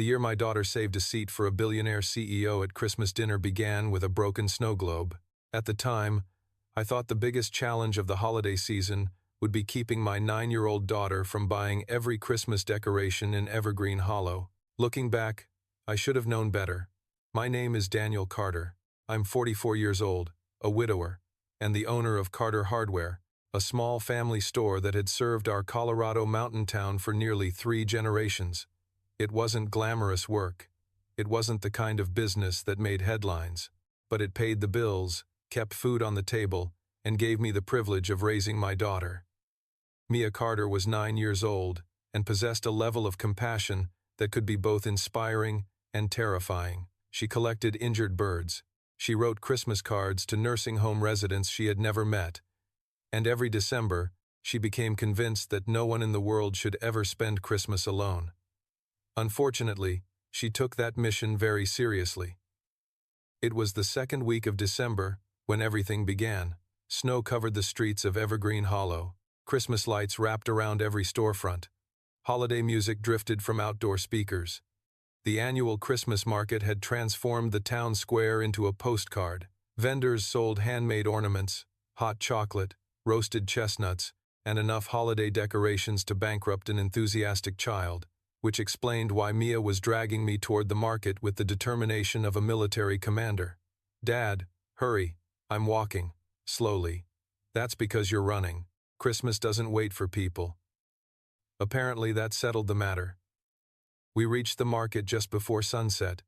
The year my daughter saved a seat for a billionaire CEO at Christmas dinner began with a broken snow globe. At the time, I thought the biggest challenge of the holiday season would be keeping my 9-year-old daughter from buying every Christmas decoration in Evergreen Hollow. Looking back, I should have known better. My name is Daniel Carter. I'm 44 years old, a widower, and the owner of Carter Hardware, a small family store that had served our Colorado mountain town for nearly 3 generations. It wasn't glamorous work. It wasn't the kind of business that made headlines, but it paid the bills, kept food on the table, and gave me the privilege of raising my daughter. Mia Carter was 9 years old and possessed a level of compassion that could be both inspiring and terrifying. She collected injured birds. She wrote Christmas cards to nursing home residents she had never met. And every December, she became convinced that no one in the world should ever spend Christmas alone. Unfortunately, she took that mission very seriously. It was the second week of December when everything began. Snow covered the streets of Evergreen Hollow. Christmas lights wrapped around every storefront. Holiday music drifted from outdoor speakers. The annual Christmas market had transformed the town square into a postcard. Vendors sold handmade ornaments, hot chocolate, roasted chestnuts, and enough holiday decorations to bankrupt an enthusiastic child, which explained why Mia was dragging me toward the market with the determination of a military commander. "Dad, hurry, I'm walking." "Slowly." "That's because you're running. Christmas doesn't wait for people." Apparently that settled the matter. We reached the market just before sunset.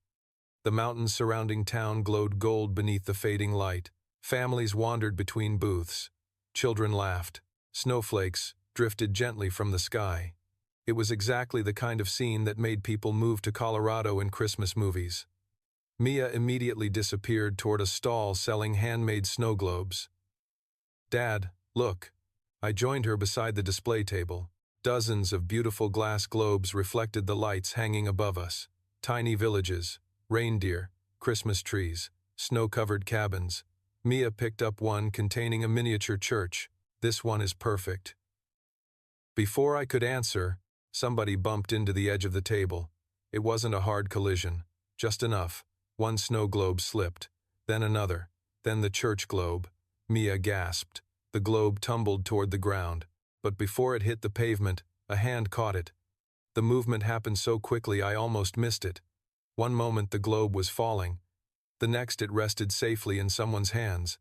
The mountains surrounding town glowed gold beneath the fading light. Families wandered between booths. Children laughed. Snowflakes drifted gently from the sky. It was exactly the kind of scene that made people move to Colorado in Christmas movies. Mia immediately disappeared toward a stall selling handmade snow globes. "Dad, look." I joined her beside the display table. Dozens of beautiful glass globes reflected the lights hanging above us. Tiny villages, reindeer, Christmas trees, snow-covered cabins. Mia picked up one containing a miniature church. "This one is perfect." Before I could answer, somebody bumped into the edge of the table. It wasn't a hard collision, just enough. One snow globe slipped, then another, then the church globe. Mia gasped. The globe tumbled toward the ground, but before it hit the pavement, a hand caught it. The movement happened so quickly I almost missed it. One moment the globe was falling. The next it rested safely in someone's hands.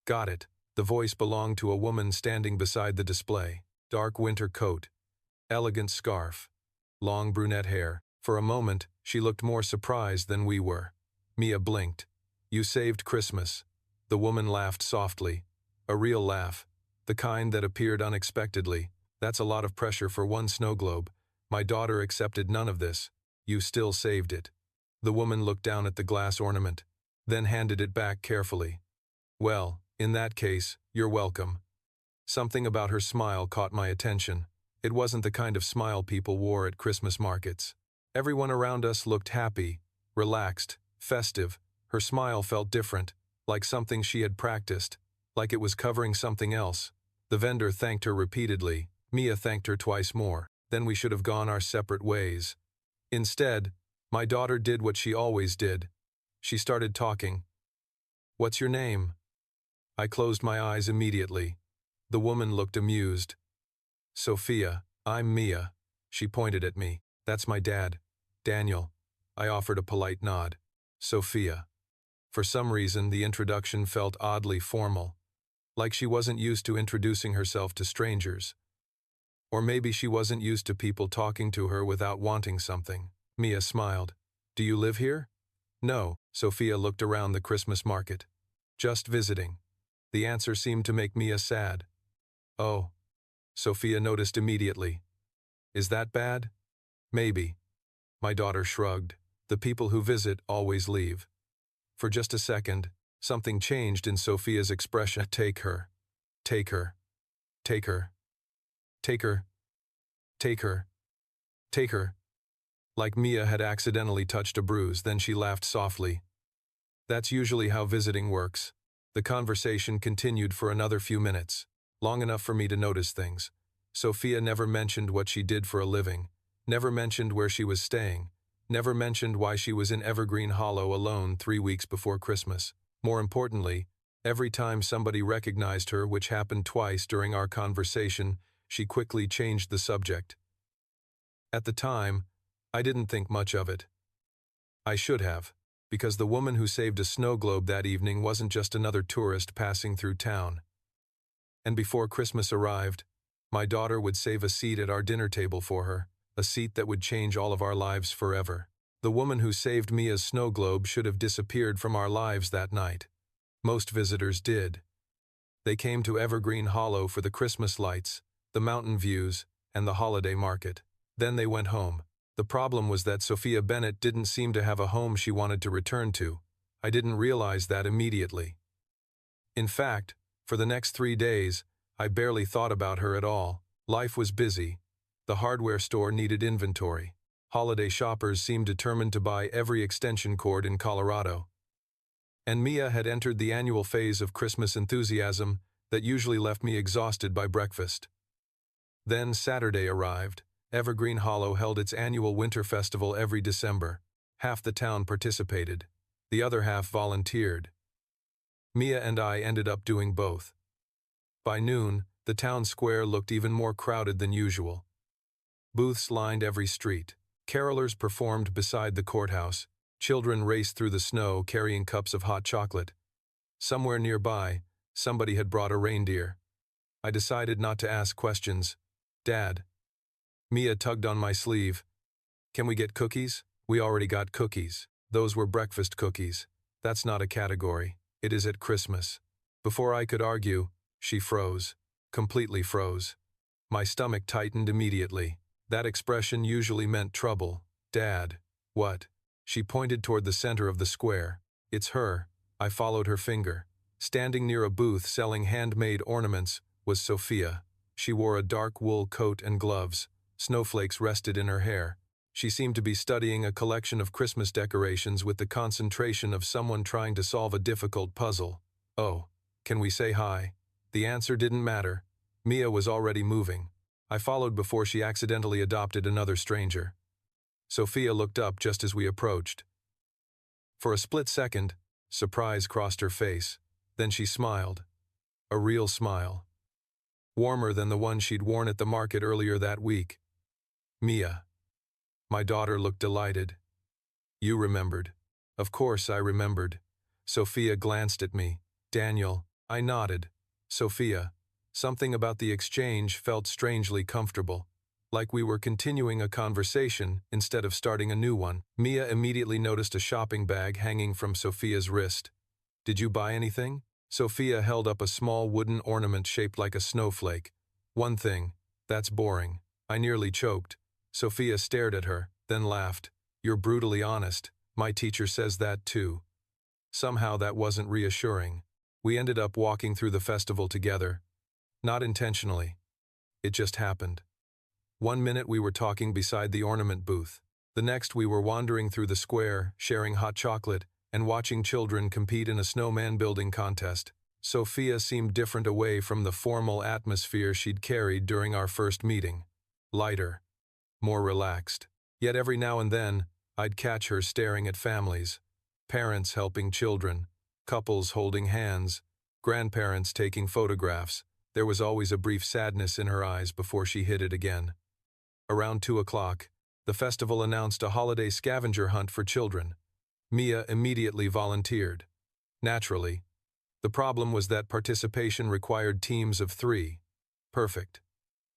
"Got it." The voice belonged to a woman standing beside the display. Dark winter coat, elegant scarf, long brunette hair. For a moment, she looked more surprised than we were. Mia blinked. "You saved Christmas." The woman laughed softly. A real laugh, the kind that appeared unexpectedly. "That's a lot of pressure for one snow globe. My daughter accepted none of this. You still saved it." The woman looked down at the glass ornament, then handed it back carefully. "Well, in that case, you're welcome." Something about her smile caught my attention. It wasn't the kind of smile people wore at Christmas markets. Everyone around us looked happy, relaxed, festive. Her smile felt different, like something she had practiced, like it was covering something else. The vendor thanked her repeatedly. Mia thanked her twice more. Then we should have gone our separate ways. Instead, my daughter did what she always did. She started talking. "What's your name?" I closed my eyes immediately. The woman looked amused. "Sophia, I'm Mia." She pointed at me. "That's my dad, Daniel." I offered a polite nod. "Sophia." For some reason, the introduction felt oddly formal, like she wasn't used to introducing herself to strangers. Or maybe she wasn't used to people talking to her without wanting something. Mia smiled. "Do you live here?" "No." Sophia looked around the Christmas market. "Just visiting." The answer seemed to make Mia sad. "Oh." Sophia noticed immediately. "Is that bad?" "Maybe." My daughter shrugged. "The people who visit always leave." For just a second, something changed in Sophia's expression. "Take her. Take her. Take her. Take her. Take her. Take her." Like Mia had accidentally touched a bruise, then she laughed softly. That's usually how visiting works. The conversation continued for another few minutes, long enough for me to notice things. Sophia never mentioned what she did for a living, never mentioned where she was staying, never mentioned why she was in Evergreen Hollow alone 3 weeks before Christmas. More importantly, every time somebody recognized her, which happened twice during our conversation, she quickly changed the subject. At the time, I didn't think much of it. I should have, because the woman who saved a snow globe that evening wasn't just another tourist passing through town. And before Christmas arrived, my daughter would save a seat at our dinner table for her, a seat that would change all of our lives forever. The woman who saved Mia's snow globe should have disappeared from our lives that night. Most visitors did. They came to Evergreen Hollow for the Christmas lights, the mountain views, and the holiday market. Then they went home. The problem was that Sophia Bennett didn't seem to have a home she wanted to return to. I didn't realize that immediately. In fact, for the next 3 days, I barely thought about her at all. Life was busy. The hardware store needed inventory. Holiday shoppers seemed determined to buy every extension cord in Colorado. And Mia had entered the annual phase of Christmas enthusiasm that usually left me exhausted by breakfast. Then Saturday arrived. Evergreen Hollow held its annual winter festival every December. Half the town participated. The other half volunteered. Mia and I ended up doing both. By noon, the town square looked even more crowded than usual. Booths lined every street. Carolers performed beside the courthouse. Children raced through the snow carrying cups of hot chocolate. Somewhere nearby, somebody had brought a reindeer. I decided not to ask questions. "Dad." Mia tugged on my sleeve. "Can we get cookies?" "We already got cookies. Those were breakfast cookies. That's not a category. It is at Christmas." Before I could argue, she froze. Completely froze. My stomach tightened immediately. That expression usually meant trouble. "Dad." "What?" She pointed toward the center of the square. "It's her." I followed her finger. Standing near a booth selling handmade ornaments was Sophia. She wore a dark wool coat and gloves. Snowflakes rested in her hair. She seemed to be studying a collection of Christmas decorations with the concentration of someone trying to solve a difficult puzzle. "Oh, can we say hi?" The answer didn't matter. Mia was already moving. I followed before she accidentally adopted another stranger. Sophia looked up just as we approached. For a split second, surprise crossed her face. Then she smiled. A real smile. Warmer than the one she'd worn at the market earlier that week. "Mia." My daughter looked delighted. "You remembered." Of course I remembered. Sophia glanced at me. "Daniel." I nodded. "Sophia." Something about the exchange felt strangely comfortable. Like we were continuing a conversation instead of starting a new one. Mia immediately noticed a shopping bag hanging from Sophia's wrist. "Did you buy anything?" Sophia held up a small wooden ornament shaped like a snowflake. "One thing. That's boring." I nearly choked. Sophia stared at her, then laughed. "You're brutally honest. My teacher says that too." Somehow that wasn't reassuring. We ended up walking through the festival together. Not intentionally. It just happened. 1 minute we were talking beside the ornament booth. The next we were wandering through the square, sharing hot chocolate, and watching children compete in a snowman building contest. Sophia seemed different away from the formal atmosphere she'd carried during our first meeting. Lighter. More relaxed. Yet every now and then, I'd catch her staring at families. Parents helping children. Couples holding hands. Grandparents taking photographs. There was always a brief sadness in her eyes before she hid it again. Around 2 o'clock, the festival announced a holiday scavenger hunt for children. Mia immediately volunteered. Naturally. The problem was that participation required teams of 3. Perfect.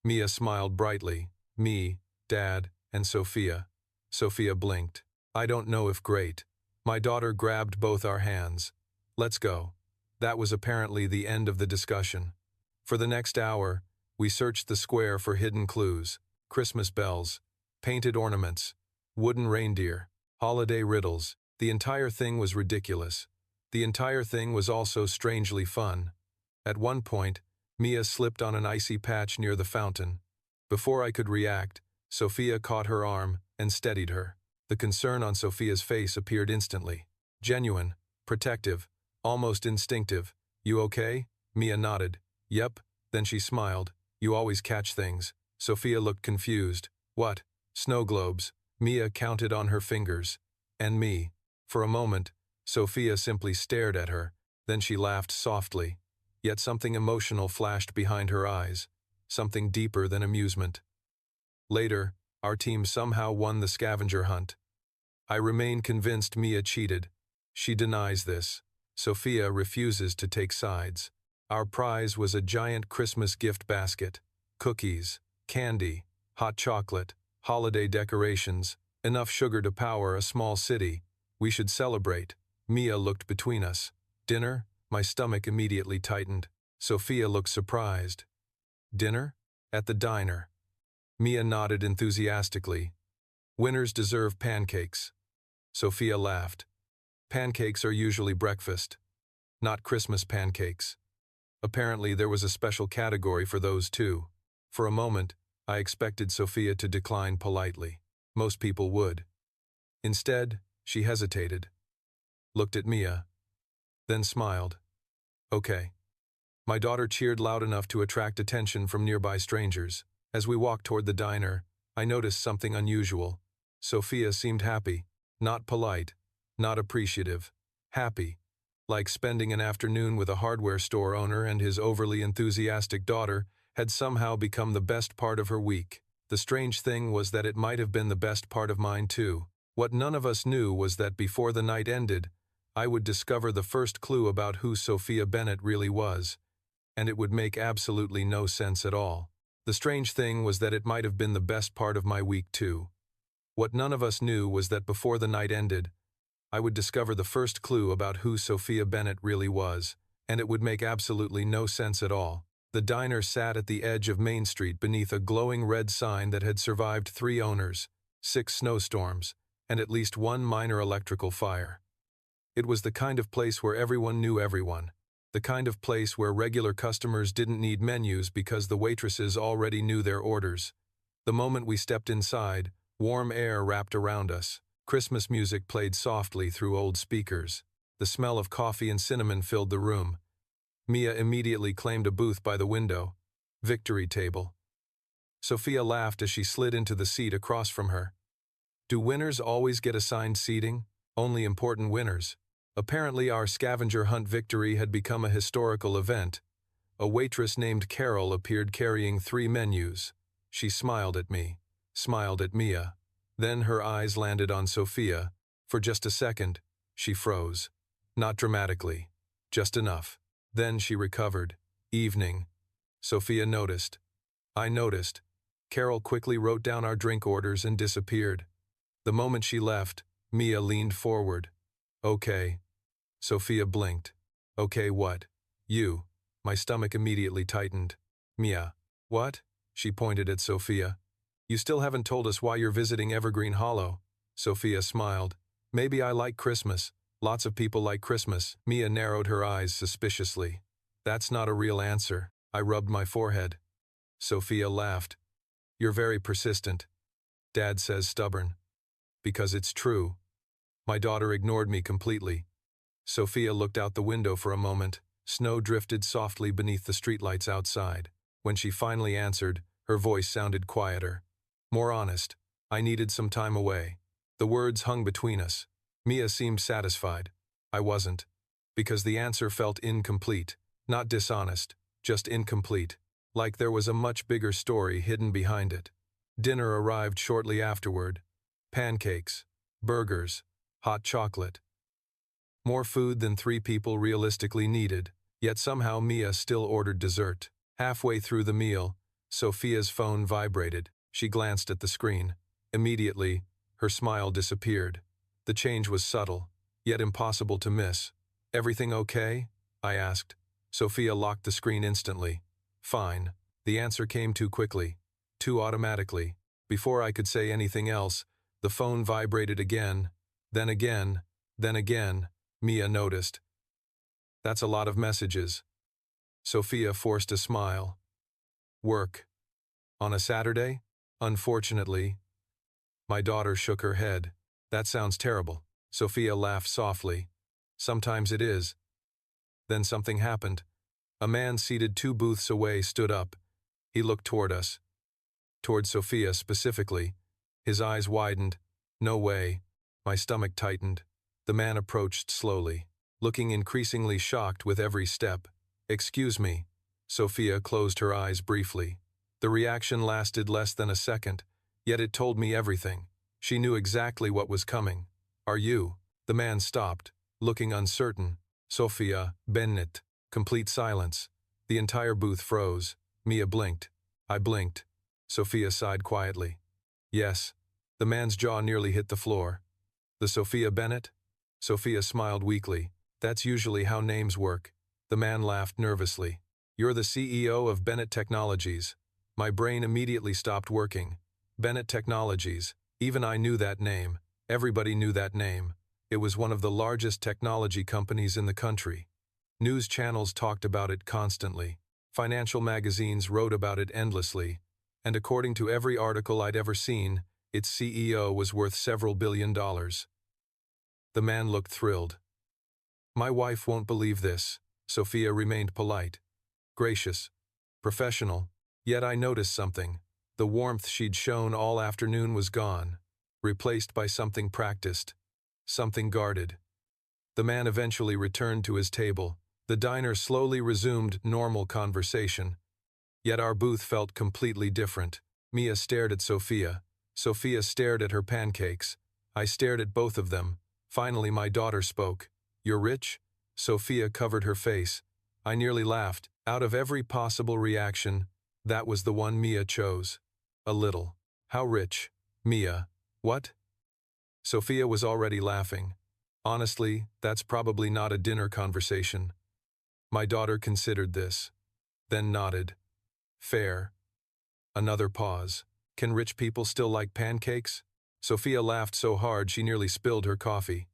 Mia smiled brightly. Me, Dad, and Sophia. Sophia blinked. "I don't know if great." My daughter grabbed both our hands. "Let's go." That was apparently the end of the discussion. For the next hour, we searched the square for hidden clues. Christmas bells, painted ornaments, wooden reindeer, holiday riddles. The entire thing was ridiculous. The entire thing was also strangely fun. At one point, Mia slipped on an icy patch near the fountain. Before I could react, Sophia caught her arm and steadied her. The concern on Sophia's face appeared instantly. Genuine, protective, almost instinctive. "You okay?" Mia nodded. "Yep." Then she smiled. "You always catch things." Sophia looked confused. "What?" "Snow globes." Mia counted on her fingers. And me. For a moment, Sophia simply stared at her, then she laughed softly. Yet something emotional flashed behind her eyes, something deeper than amusement. Later, our team somehow won the scavenger hunt. I remain convinced Mia cheated. She denies this. Sophia refuses to take sides. Our prize was a giant Christmas gift basket. Cookies, candy, hot chocolate, holiday decorations, enough sugar to power a small city. We should celebrate. Mia looked between us. Dinner? My stomach immediately tightened. Sophia looked surprised. Dinner? At the diner. Mia nodded enthusiastically. Winners deserve pancakes. Sophia laughed. Pancakes are usually breakfast, not Christmas pancakes. Apparently there was a special category for those too. For a moment, I expected Sophia to decline politely. Most people would. Instead, she hesitated, looked at Mia, then smiled. Okay. My daughter cheered loud enough to attract attention from nearby strangers. As we walked toward the diner, I noticed something unusual. Sophia seemed happy, not polite, not appreciative, happy, like spending an afternoon with a hardware store owner and his overly enthusiastic daughter had somehow become the best part of her week. The strange thing was that it might have been the best part of mine too. What none of us knew was that before the night ended, I would discover the first clue about who Sophia Bennett really was, and it would make absolutely no sense at all. The strange thing was that it might have been the best part of my week too. What none of us knew was that before the night ended, I would discover the first clue about who Sophia Bennett really was, and it would make absolutely no sense at all. The diner sat at the edge of Main Street beneath a glowing red sign that had survived 3 owners, 6 snowstorms, and at least 1 minor electrical fire. It was the kind of place where everyone knew everyone, the kind of place where regular customers didn't need menus because the waitresses already knew their orders. The moment we stepped inside, warm air wrapped around us. Christmas music played softly through old speakers. The smell of coffee and cinnamon filled the room. Mia immediately claimed a booth by the window. Victory table. Sophia laughed as she slid into the seat across from her. Do winners always get assigned seating? Only important winners. Apparently our scavenger hunt victory had become a historical event. A waitress named Carol appeared carrying 3 menus. She smiled at me, smiled at Mia. Then her eyes landed on Sophia. For just a second, she froze. Not dramatically, just enough. Then she recovered. Evening. Sophia noticed. I noticed. Carol quickly wrote down our drink orders and disappeared. The moment she left, Mia leaned forward. Okay. Sophia blinked. Okay what? You. My stomach immediately tightened. Mia. What? She pointed at Sophia. You still haven't told us why you're visiting Evergreen Hollow. Sophia smiled. Maybe I like Christmas. Lots of people like Christmas. Mia narrowed her eyes suspiciously. That's not a real answer. I rubbed my forehead. Sophia laughed. You're very persistent. Dad says stubborn. Because it's true. My daughter ignored me completely. Sophia looked out the window for a moment. Snow drifted softly beneath the streetlights outside. When she finally answered, her voice sounded quieter. More honest. I needed some time away. The words hung between us. Mia seemed satisfied. I wasn't. Because the answer felt incomplete. Not dishonest, just incomplete. Like there was a much bigger story hidden behind it. Dinner arrived shortly afterward. Pancakes, burgers, hot chocolate. More food than 3 people realistically needed, yet somehow Mia still ordered dessert. Halfway through the meal, Sophia's phone vibrated. She glanced at the screen. Immediately, her smile disappeared. The change was subtle, yet impossible to miss. Everything okay? I asked. Sophia locked the screen instantly. Fine. The answer came too quickly, too automatically. Before I could say anything else, the phone vibrated again, then again, then again. Mia noticed. That's a lot of messages. Sophia forced a smile. Work. On a Saturday? Unfortunately. My daughter shook her head. That sounds terrible. Sophia laughed softly. Sometimes it is. Then something happened. A man seated 2 booths away stood up. He looked toward us. Toward Sophia specifically. His eyes widened, No way. My stomach tightened. The man approached slowly, looking increasingly shocked with every step. Excuse me. Sophia closed her eyes briefly. The reaction lasted less than a second, yet it told me everything. She knew exactly what was coming. Are you? The man stopped, looking uncertain. Sophia Bennett. Complete silence. The entire booth froze. Mia blinked. I blinked. Sophia sighed quietly. Yes. The man's jaw nearly hit the floor. The Sophia Bennett? Sophia smiled weakly. That's usually how names work. The man laughed nervously. You're the CEO of Bennett Technologies. My brain immediately stopped working. Bennett Technologies. Even I knew that name. Everybody knew that name. It was one of the largest technology companies in the country. News channels talked about it constantly. Financial magazines wrote about it endlessly. And according to every article I'd ever seen, its CEO was worth several $billion. The man looked thrilled. My wife won't believe this. Sophia remained polite, gracious, professional. Yet I noticed something. The warmth she'd shown all afternoon was gone, replaced by something practiced, something guarded. The man eventually returned to his table. The diner slowly resumed normal conversation. Yet our booth felt completely different. Mia stared at Sophia. Sophia stared at her pancakes. I stared at both of them. Finally, my daughter spoke. You're rich? Sophia covered her face. I nearly laughed. Out of every possible reaction, that was the one Mia chose. A little. How rich? Mia. What? Sophia was already laughing. Honestly, that's probably not a dinner conversation. My daughter considered this, then nodded. Fair. Another pause. Can rich people still like pancakes? Sophia laughed so hard she nearly spilled her coffee.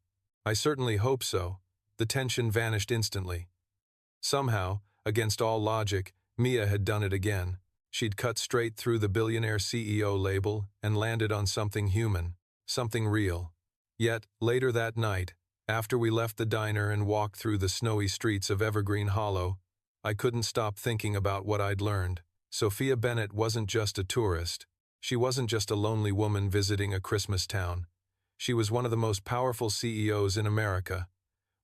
I certainly hope so. The tension vanished instantly. Somehow, against all logic, Mia had done it again. She'd cut straight through the Billionaire CEO label and landed on something human, something real. Yet, later that night, after we left the diner and walked through the snowy streets of Evergreen Hollow, I couldn't stop thinking about what I'd learned. Sophia Bennett wasn't just a tourist. She wasn't just a lonely woman visiting a Christmas town. She was one of the most powerful CEOs in America,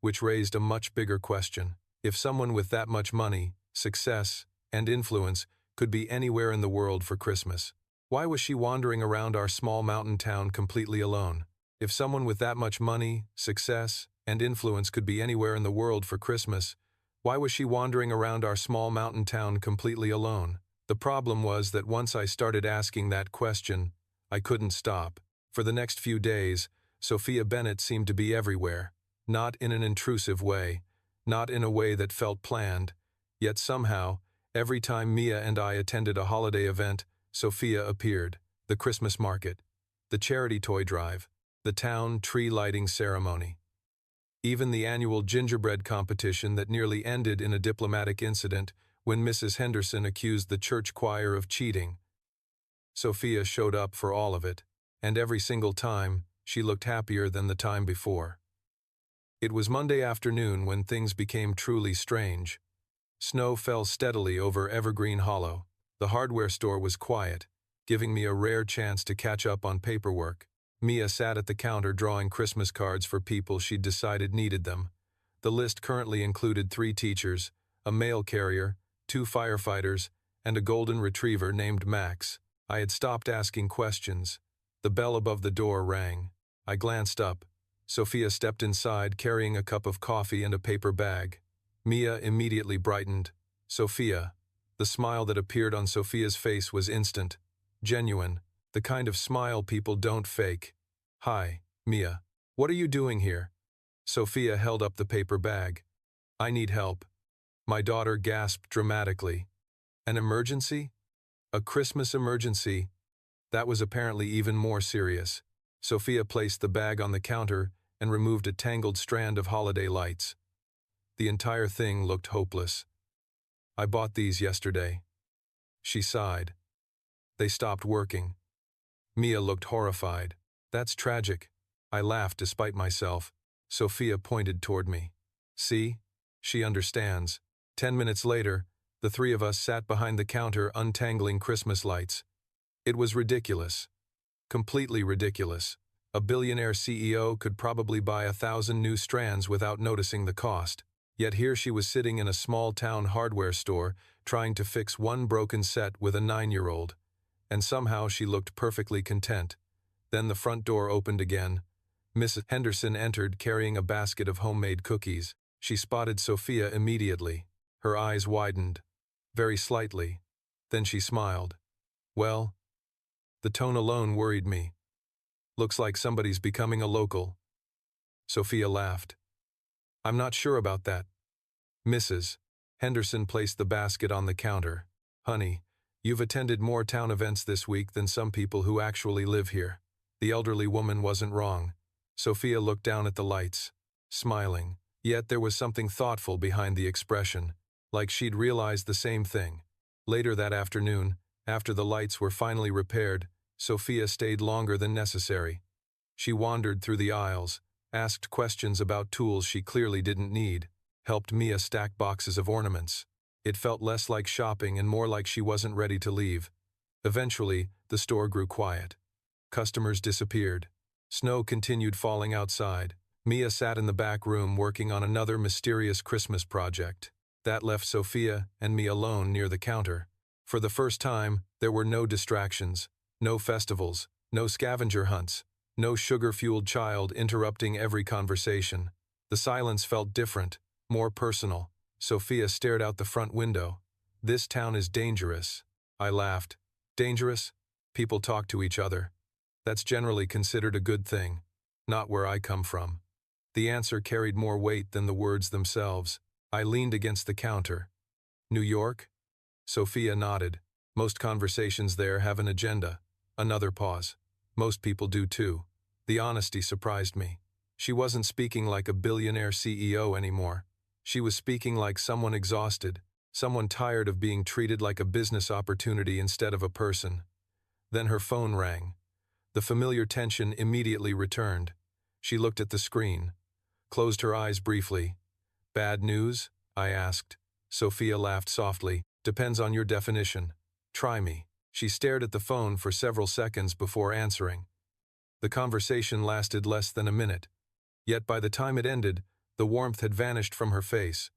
which raised a much bigger question. If someone with that much money, success, and influence could be anywhere in the world for Christmas, why was she wandering around our small mountain town completely alone? If someone with that much money, success, and influence could be anywhere in the world for Christmas, why was she wandering around our small mountain town completely alone? The problem was that once I started asking that question, I couldn't stop. For the next few days, Sophia Bennett seemed to be everywhere, not in an intrusive way, not in a way that felt planned, yet somehow, every time Mia and I attended a holiday event, Sophia appeared. The Christmas market, the charity toy drive, the town tree lighting ceremony. Even the annual gingerbread competition that nearly ended in a diplomatic incident when Mrs. Henderson accused the church choir of cheating. Sophia showed up for all of it, and every single time, she looked happier than the time before. It was Monday afternoon when things became truly strange. Snow fell steadily over Evergreen Hollow. The hardware store was quiet, giving me a rare chance to catch up on paperwork. Mia sat at the counter drawing Christmas cards for people she'd decided needed them. The list currently included 3 teachers, a mail carrier, 2 firefighters, and a golden retriever named Max. I had stopped asking questions. The bell above the door rang. I glanced up. Sophia stepped inside carrying a cup of coffee and a paper bag. Mia immediately brightened. Sophia. The smile that appeared on Sophia's face was instant, genuine, the kind of smile people don't fake. Hi, Mia. What are you doing here? Sophia held up the paper bag. I need help. My daughter gasped dramatically. An emergency? A Christmas emergency? That was apparently even more serious. Sophia placed the bag on the counter and removed a tangled strand of holiday lights. The entire thing looked hopeless. I bought these yesterday. She sighed. They stopped working. Mia looked horrified. That's tragic. I laughed despite myself. Sophia pointed toward me. See? She understands. 10 minutes later, the 3 of us sat behind the counter untangling Christmas lights. It was ridiculous. Completely ridiculous. A billionaire CEO could probably buy 1,000 new strands without noticing the cost. Yet here she was sitting in a small-town hardware store trying to fix one broken set with a 9-year-old. And somehow she looked perfectly content. Then the front door opened again. Mrs. Henderson entered carrying a basket of homemade cookies. She spotted Sophia immediately. Her eyes widened, very slightly. Then she smiled. Well, the tone alone worried me. Looks like somebody's becoming a local. Sophia laughed. I'm not sure about that. Mrs. Henderson placed the basket on the counter. Honey, you've attended more town events this week than some people who actually live here. The elderly woman wasn't wrong. Sophia looked down at the lights, smiling. Yet there was something thoughtful behind the expression, like she'd realized the same thing. Later that afternoon, after the lights were finally repaired, Sophia stayed longer than necessary. She wandered through the aisles, asked questions about tools she clearly didn't need, helped Mia stack boxes of ornaments. It felt less like shopping and more like she wasn't ready to leave. Eventually, the store grew quiet. Customers disappeared. Snow continued falling outside. Mia sat in the back room working on another mysterious Christmas project. That left Sophia and me alone near the counter. For the first time, there were no distractions, no festivals, no scavenger hunts, no sugar-fueled child interrupting every conversation. The silence felt different, more personal. Sophia stared out the front window. This town is dangerous. I laughed. Dangerous? People talk to each other. That's generally considered a good thing. Not where I come from. The answer carried more weight than the words themselves. I leaned against the counter. New York? Sophia nodded. Most conversations there have an agenda. Another pause. Most people do too. The honesty surprised me. She wasn't speaking like a billionaire CEO anymore. She was speaking like someone exhausted, someone tired of being treated like a business opportunity instead of a person. Then her phone rang. The familiar tension immediately returned. She looked at the screen, closed her eyes briefly. Bad news? I asked. Sophia laughed softly. Depends on your definition. Try me. She stared at the phone for several seconds before answering. The conversation lasted less than a minute. Yet by the time it ended, the warmth had vanished from her face.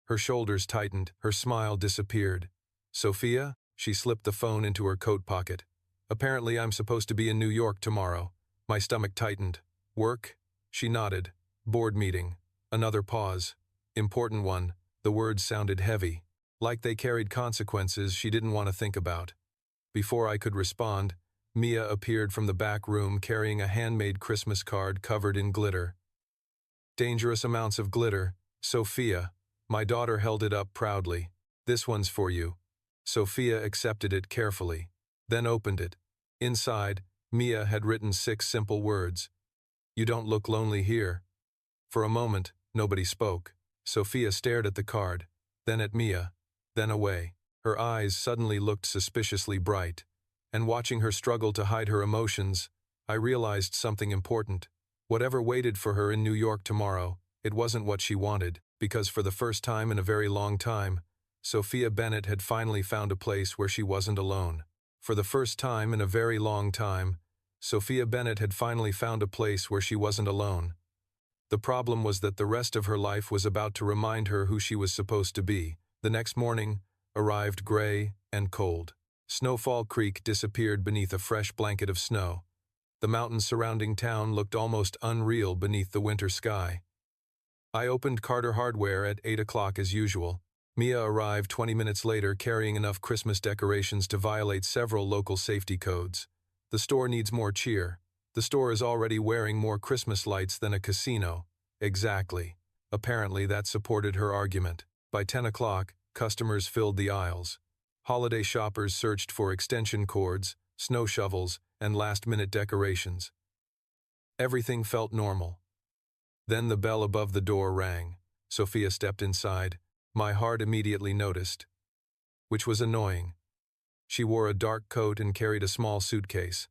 Her shoulders tightened, her smile disappeared. Sophia? She slipped the phone into her coat pocket. Apparently I'm supposed to be in New York tomorrow. My stomach tightened. Work? She nodded. Board meeting. Another pause. Important one. The words sounded heavy, like they carried consequences she didn't want to think about. Before I could respond, Mia appeared from the back room carrying a handmade Christmas card covered in glitter. Dangerous amounts of glitter. Sophia. My daughter held it up proudly. This one's for you. Sophia accepted it carefully, then opened it. Inside, Mia had written 6 simple words. You don't look lonely here. For a moment, nobody spoke. Sophia stared at the card, then at Mia, then away. Her eyes suddenly looked suspiciously bright, and watching her struggle to hide her emotions, I realized something important. Whatever waited for her in New York tomorrow, it wasn't what she wanted, because for the first time in a very long time, Sophia Bennett had finally found a place where she wasn't alone. For the first time in a very long time, Sophia Bennett had finally found a place where she wasn't alone. The problem was that the rest of her life was about to remind her who she was supposed to be. The next morning arrived gray and cold. Snowfall Creek disappeared beneath a fresh blanket of snow. The mountains surrounding town looked almost unreal beneath the winter sky. I opened Carter Hardware at 8 o'clock as usual. Mia arrived 20 minutes later carrying enough Christmas decorations to violate several local safety codes. The store needs more cheer. The store is already wearing more Christmas lights than a casino. Exactly. Apparently that supported her argument. By 10 o'clock, customers filled the aisles. Holiday shoppers searched for extension cords, snow shovels, and last-minute decorations. Everything felt normal. Then the bell above the door rang. Sophia stepped inside. My heart immediately noticed, which was annoying. She wore a dark coat and carried a small suitcase.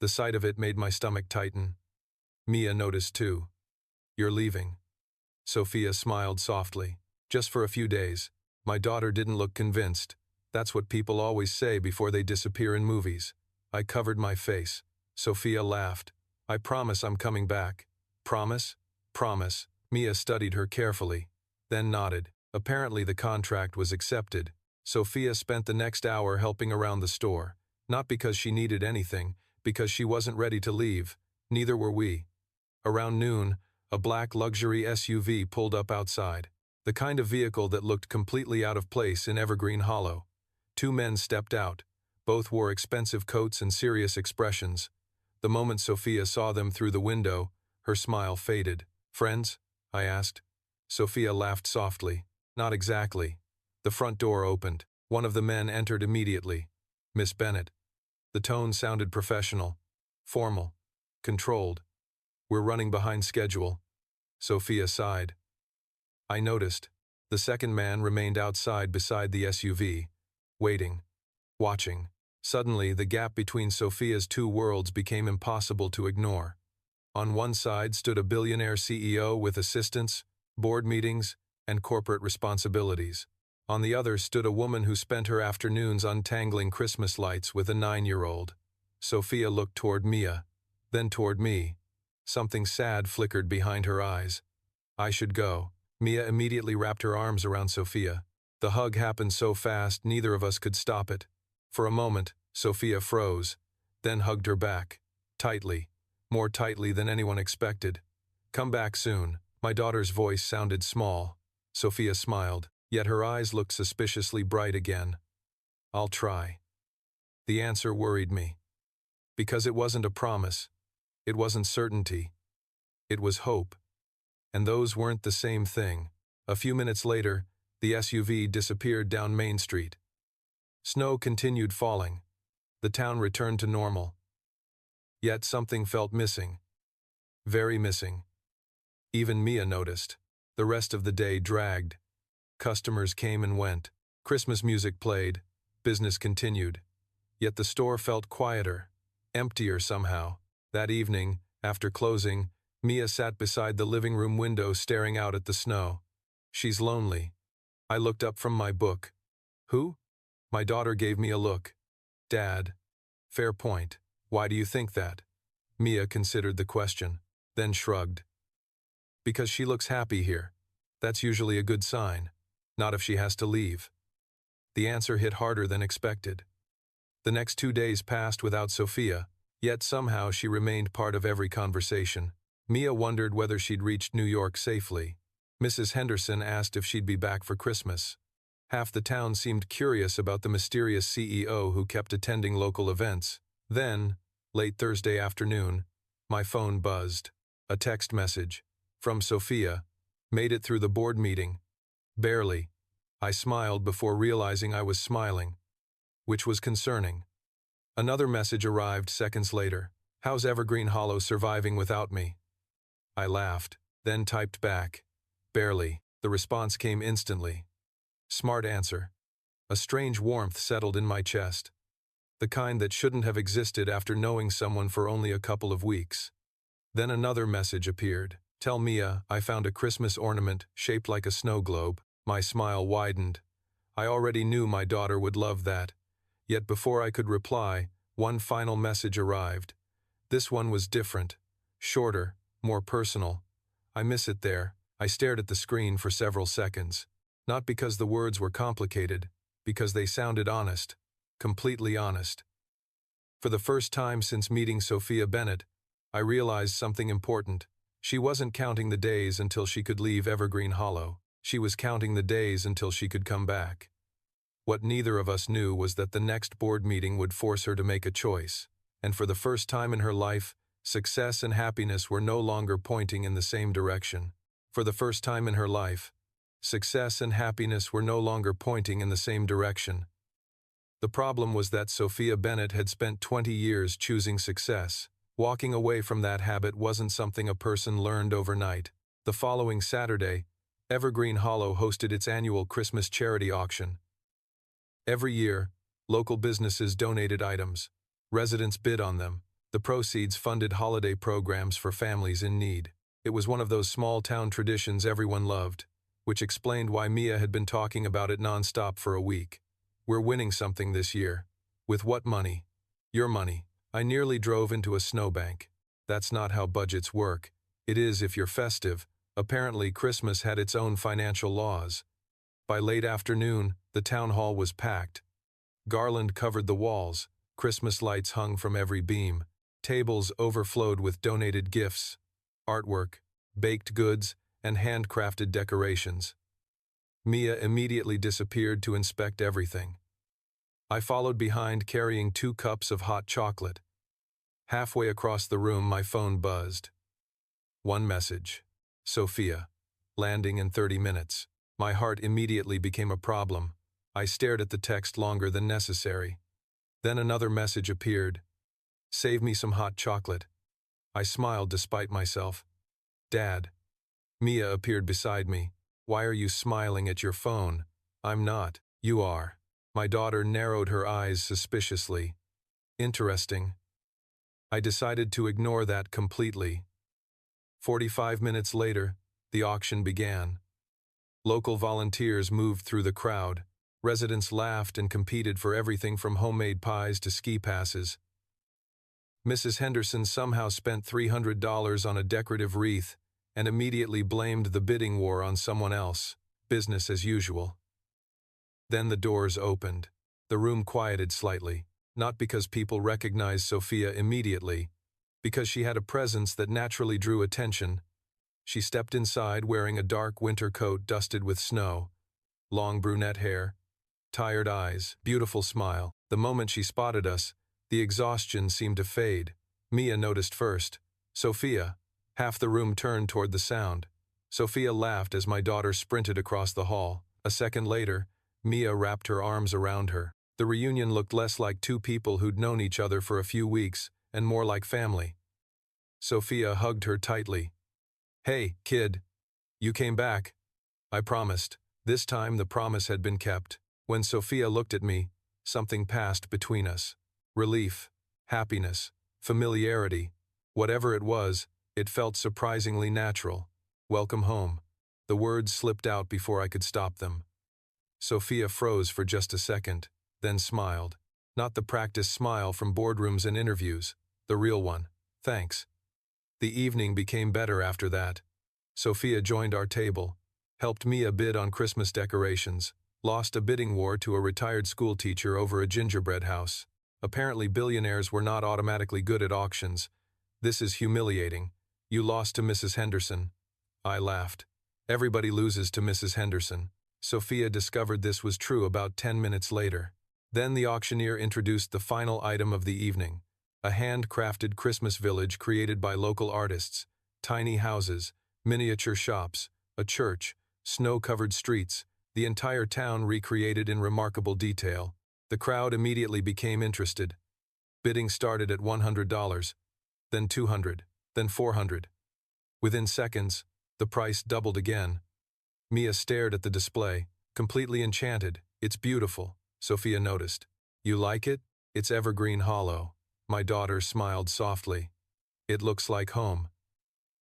The sight of it made my stomach tighten. Mia noticed too. You're leaving. Sophia smiled softly. Just for a few days. My daughter didn't look convinced. That's what people always say before they disappear in movies. I covered my face. Sophia laughed. I promise I'm coming back. Promise? Promise. Mia studied her carefully, then nodded. Apparently the contract was accepted. Sophia spent the next hour helping around the store, not because she needed anything, because she wasn't ready to leave. Neither were we. Around noon, a black luxury SUV pulled up outside, the kind of vehicle that looked completely out of place in Evergreen Hollow. Two men stepped out. Both wore expensive coats and serious expressions. The moment Sophia saw them through the window, her smile faded. "Friends?" I asked. Sophia laughed softly. "Not exactly." The front door opened. One of the men entered immediately. "Miss Bennett." The tone sounded professional, formal, controlled. "We're running behind schedule." Sophia sighed. I noticed. The second man remained outside beside the SUV, waiting, watching. Suddenly, the gap between Sophia's two worlds became impossible to ignore. On one side stood a billionaire CEO with assistants, board meetings, and corporate responsibilities. On the other stood a woman who spent her afternoons untangling Christmas lights with a 9-year-old. Sophia looked toward Mia, then toward me. Something sad flickered behind her eyes. I should go. Mia immediately wrapped her arms around Sophia. The hug happened so fast neither of us could stop it. For a moment, Sophia froze, then hugged her back, tightly, more tightly than anyone expected. "Come back soon." My daughter's voice sounded small. Sophia smiled, yet her eyes looked suspiciously bright again. "I'll try." The answer worried me. Because it wasn't a promise. It wasn't certainty. It was hope. And those weren't the same thing. A few minutes later, the SUV disappeared down Main Street. Snow continued falling. The town returned to normal. Yet something felt missing. Very missing. Even Mia noticed. The rest of the day dragged. Customers came and went. Christmas music played. Business continued. Yet the store felt quieter, emptier somehow. That evening, after closing, Mia sat beside the living room window staring out at the snow. "She's lonely." I looked up from my book. "Who?" My daughter gave me a look. "Dad." "Fair point. Why do you think that?" Mia considered the question, then shrugged. "Because she looks happy here. That's usually a good sign. Not if she has to leave." The answer hit harder than expected. The next 2 days passed without Sophia, yet somehow she remained part of every conversation. Mia wondered whether she'd reached New York safely. Mrs. Henderson asked if she'd be back for Christmas. Half the town seemed curious about the mysterious CEO who kept attending local events. Then, late Thursday afternoon, my phone buzzed. A text message, from Sophia, made it through the board meeting. Barely. I smiled before realizing I was smiling, which was concerning. Another message arrived seconds later. "How's Evergreen Hollow surviving without me?" I laughed, then typed back. "Barely." The response came instantly. Smart answer. A strange warmth settled in my chest. The kind that shouldn't have existed after knowing someone for only a couple of weeks. Then another message appeared. "Tell Mia I found a Christmas ornament shaped like a snow globe." My smile widened. I already knew my daughter would love that. Yet before I could reply, one final message arrived. This one was different. Shorter, more personal. "I miss it there." I stared at the screen for several seconds. Not because the words were complicated, because they sounded honest. Completely honest. For the first time since meeting Sophia Bennett, I realized something important. She wasn't counting the days until she could leave Evergreen Hollow. She was counting the days until she could come back. What neither of us knew was that the next board meeting would force her to make a choice. And for the first time in her life, success and happiness were no longer pointing in the same direction. For the first time in her life, success and happiness were no longer pointing in the same direction. The problem was that Sophia Bennett had spent 20 years choosing success. Walking away from that habit wasn't something a person learned overnight. The following Saturday, Evergreen Hollow hosted its annual Christmas charity auction. Every year, local businesses donated items. Residents bid on them. The proceeds funded holiday programs for families in need. It was one of those small-town traditions everyone loved, which explained why Mia had been talking about it nonstop for a week. "We're winning something this year." "With what money?" "Your money." I nearly drove into a snowbank. That's not how budgets work. It is if you're festive. Apparently, Christmas had its own financial laws. By late afternoon, the town hall was packed. Garland covered the walls, Christmas lights hung from every beam, tables overflowed with donated gifts, artwork, baked goods, and handcrafted decorations. Mia immediately disappeared to inspect everything. I followed behind carrying 2 cups of hot chocolate. Halfway across the room, my phone buzzed. One message. Sophia. Landing in 30 minutes. My heart immediately became a problem. I stared at the text longer than necessary. Then another message appeared. Save me some hot chocolate. I smiled despite myself. Dad. Mia appeared beside me. Why are you smiling at your phone? I'm not. You are. My daughter narrowed her eyes suspiciously. Interesting. I decided to ignore that completely. 45 minutes later, the auction began. Local volunteers moved through the crowd. Residents laughed and competed for everything from homemade pies to ski passes. Mrs. Henderson somehow spent $300 on a decorative wreath and immediately blamed the bidding war on someone else. Business as usual. Then the doors opened. The room quieted slightly, not because people recognized Sophia immediately, because she had a presence that naturally drew attention. She stepped inside wearing a dark winter coat dusted with snow, long brunette hair, tired eyes, beautiful smile. The moment she spotted us, the exhaustion seemed to fade. Mia noticed first. Sophia. Half the room turned toward the sound. Sophia laughed as my daughter sprinted across the hall. A second later, Mia wrapped her arms around her. The reunion looked less like 2 people who'd known each other for a few weeks and more like family. Sophia hugged her tightly. Hey, kid. You came back. I promised. This time the promise had been kept. When Sophia looked at me, something passed between us. Relief, happiness, familiarity. Whatever it was, it felt surprisingly natural. Welcome home. The words slipped out before I could stop them. Sophia froze for just a second, then smiled. Not the practiced smile from boardrooms and interviews, the real one. Thanks. The evening became better after that. Sophia joined our table, helped Mia bid on Christmas decorations, lost a bidding war to a retired school teacher over a gingerbread house. Apparently billionaires were not automatically good at auctions. This is humiliating. You lost to Mrs. Henderson. I laughed. Everybody loses to Mrs. Henderson. Sophia discovered this was true about 10 minutes later. Then the auctioneer introduced the final item of the evening, a hand-crafted Christmas village created by local artists, tiny houses, miniature shops, a church, snow-covered streets, the entire town recreated in remarkable detail. The crowd immediately became interested. Bidding started at $100, then $200, then $400. Within seconds, the price doubled again. Mia stared at the display, completely enchanted. It's beautiful, Sophia noticed. You like it? It's evergreen hollow. My daughter smiled softly. It looks like home.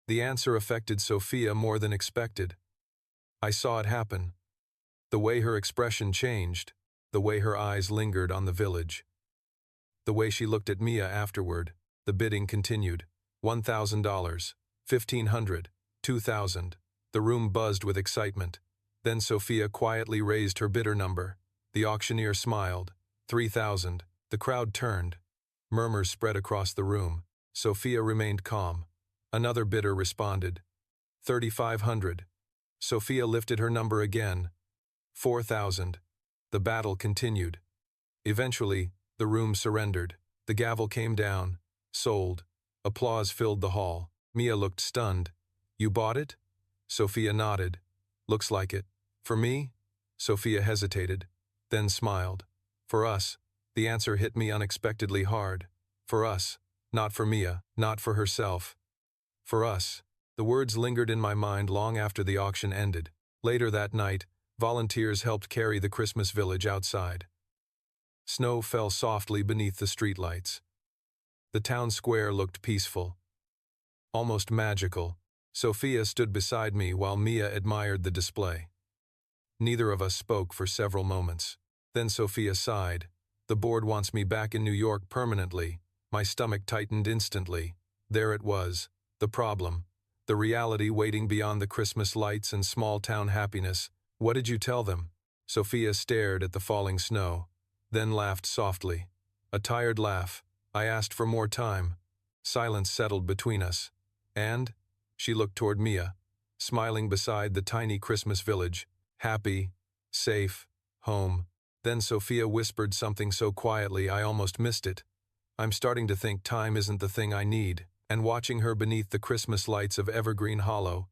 The answer affected Sophia more than expected. I saw it happen. The way her expression changed, the way her eyes lingered on the village. The way she looked at Mia afterward. The bidding continued. $1,000, $1,500, $2,000. The room buzzed with excitement. Then Sophia quietly raised her bidder number. The auctioneer smiled. $3,000. The crowd turned. Murmurs spread across the room. Sophia remained calm. Another bidder responded. $3,500. Sophia lifted her number again. $4,000. The battle continued. Eventually, the room surrendered. The gavel came down. Sold. Applause filled the hall. Mia looked stunned. You bought it? Sophia nodded. Looks like it. For me? Sophia hesitated, then smiled. For us. The answer hit me unexpectedly hard. For us. Not for Mia, not for herself. For us. The words lingered in my mind long after the auction ended. Later that night, volunteers helped carry the Christmas village outside. Snow fell softly beneath the streetlights. The town square looked peaceful, almost magical. Sophia stood beside me while Mia admired the display. Neither of us spoke for several moments. Then Sophia sighed. The board wants me back in New York permanently. My stomach tightened instantly. There it was, the problem. The reality waiting beyond the Christmas lights and small-town happiness. What did you tell them? Sophia stared at the falling snow, then laughed softly. A tired laugh. I asked for more time. Silence settled between us. And? She looked toward Mia, smiling beside the tiny Christmas village. Happy, safe, home. Then Sophia whispered something so quietly I almost missed it. I'm starting to think time isn't the thing I need. And watching her beneath the Christmas lights of Evergreen Hollow,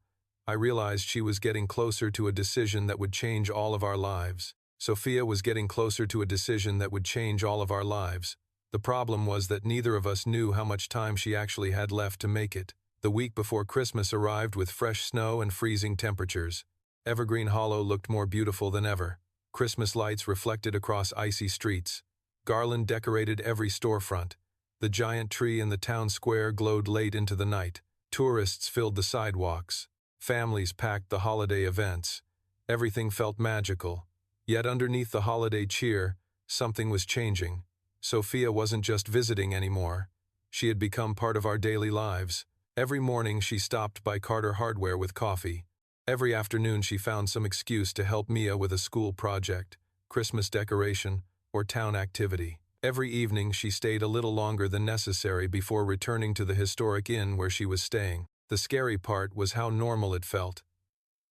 I realized she was getting closer to a decision that would change all of our lives. Sophia was getting closer to a decision that would change all of our lives. The problem was that neither of us knew how much time she actually had left to make it. The week before Christmas arrived with fresh snow and freezing temperatures. Evergreen Hollow looked more beautiful than ever. Christmas lights reflected across icy streets. Garland decorated every storefront. The giant tree in the town square glowed late into the night. Tourists filled the sidewalks. Families packed the holiday events. Everything felt magical. Yet underneath the holiday cheer, something was changing. Sophia wasn't just visiting anymore. She had become part of our daily lives. Every morning she stopped by Carter Hardware with coffee. Every afternoon she found some excuse to help Mia with a school project, Christmas decoration, or town activity. Every evening she stayed a little longer than necessary before returning to the historic inn where she was staying. The scary part was how normal it felt.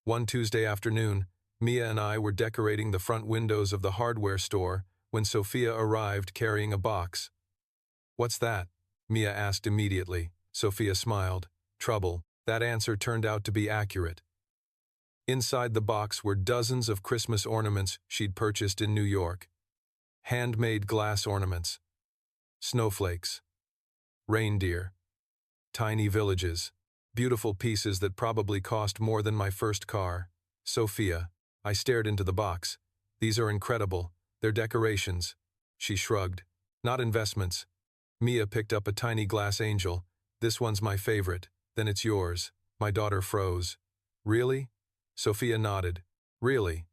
One Tuesday afternoon, Mia and I were decorating the front windows of the hardware store when Sophia arrived carrying a box. "What's that?" Mia asked immediately. Sophia smiled. Trouble. That answer turned out to be accurate. Inside the box were dozens of Christmas ornaments she'd purchased in New York. Handmade glass ornaments, snowflakes, reindeer, tiny villages, beautiful pieces that probably cost more than my first car. Sophia, I stared into the box. These are incredible. They're decorations. She shrugged. Not investments. Mia picked up a tiny glass angel. This one's my favorite. Then it's yours. My daughter froze. Really? Sophia nodded. Really?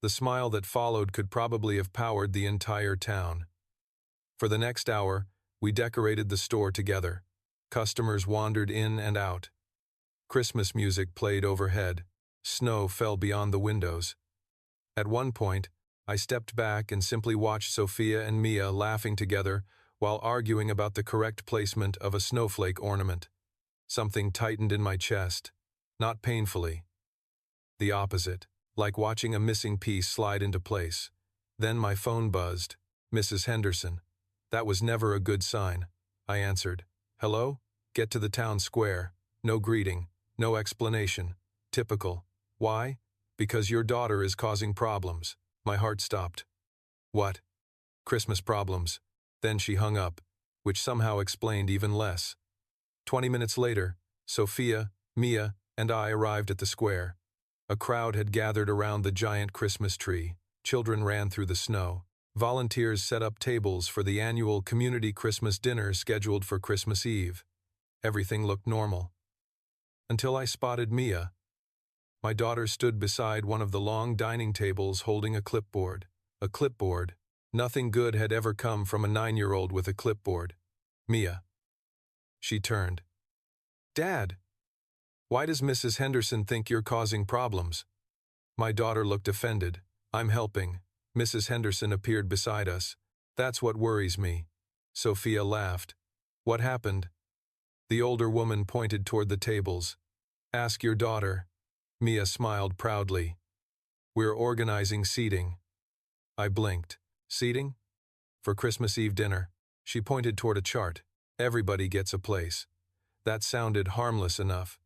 The smile that followed could probably have powered the entire town. For the next hour, we decorated the store together. Customers wandered in and out. Christmas music played overhead. Snow fell beyond the windows. At one point, I stepped back and simply watched Sophia and Mia laughing together while arguing about the correct placement of a snowflake ornament. Something tightened in my chest. Not painfully. The opposite. Like watching a missing piece slide into place. Then my phone buzzed. Mrs. Henderson. That was never a good sign. I answered. Hello? Get to the town square. No greeting. No explanation. Typical. Why? Because your daughter is causing problems. My heart stopped. What? Christmas problems. Then she hung up, which somehow explained even less. 20 minutes later, Sophia, Mia, and I arrived at the square. A crowd had gathered around the giant Christmas tree. Children ran through the snow. Volunteers set up tables for the annual community Christmas dinner scheduled for Christmas Eve. Everything looked normal. Until I spotted Mia. My daughter stood beside one of the long dining tables holding a clipboard. A clipboard. Nothing good had ever come from a 9-year-old with a clipboard. Mia. She turned. Dad! Why does Mrs. Henderson think you're causing problems? My daughter looked offended. I'm helping. Mrs. Henderson appeared beside us. That's what worries me. Sophia laughed. What happened? The older woman pointed toward the tables. Ask your daughter. Mia smiled proudly. We're organizing seating. I blinked. Seating? For Christmas Eve dinner. She pointed toward a chart. Everybody gets a place. That sounded harmless enough.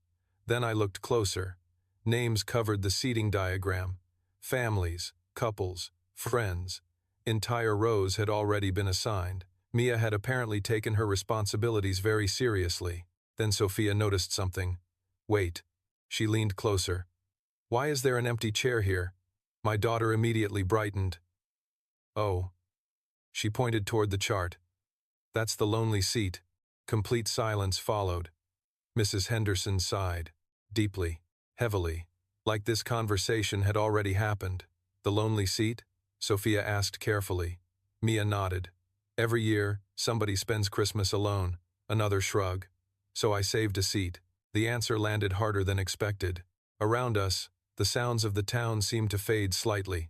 Then I looked closer. Names covered the seating diagram. Families, couples, friends. Entire rows had already been assigned. Mia had apparently taken her responsibilities very seriously. Then Sophia noticed something. Wait. She leaned closer. Why is there an empty chair here? My daughter immediately brightened. Oh. She pointed toward the chart. That's the lonely seat. Complete silence followed. Mrs. Henderson sighed. Deeply. Heavily. Like this conversation had already happened. The lonely seat? Sophia asked carefully. Mia nodded. Every year, somebody spends Christmas alone. Another shrug. so I saved a seat. The answer landed harder than expected. Around us, the sounds of the town seemed to fade slightly.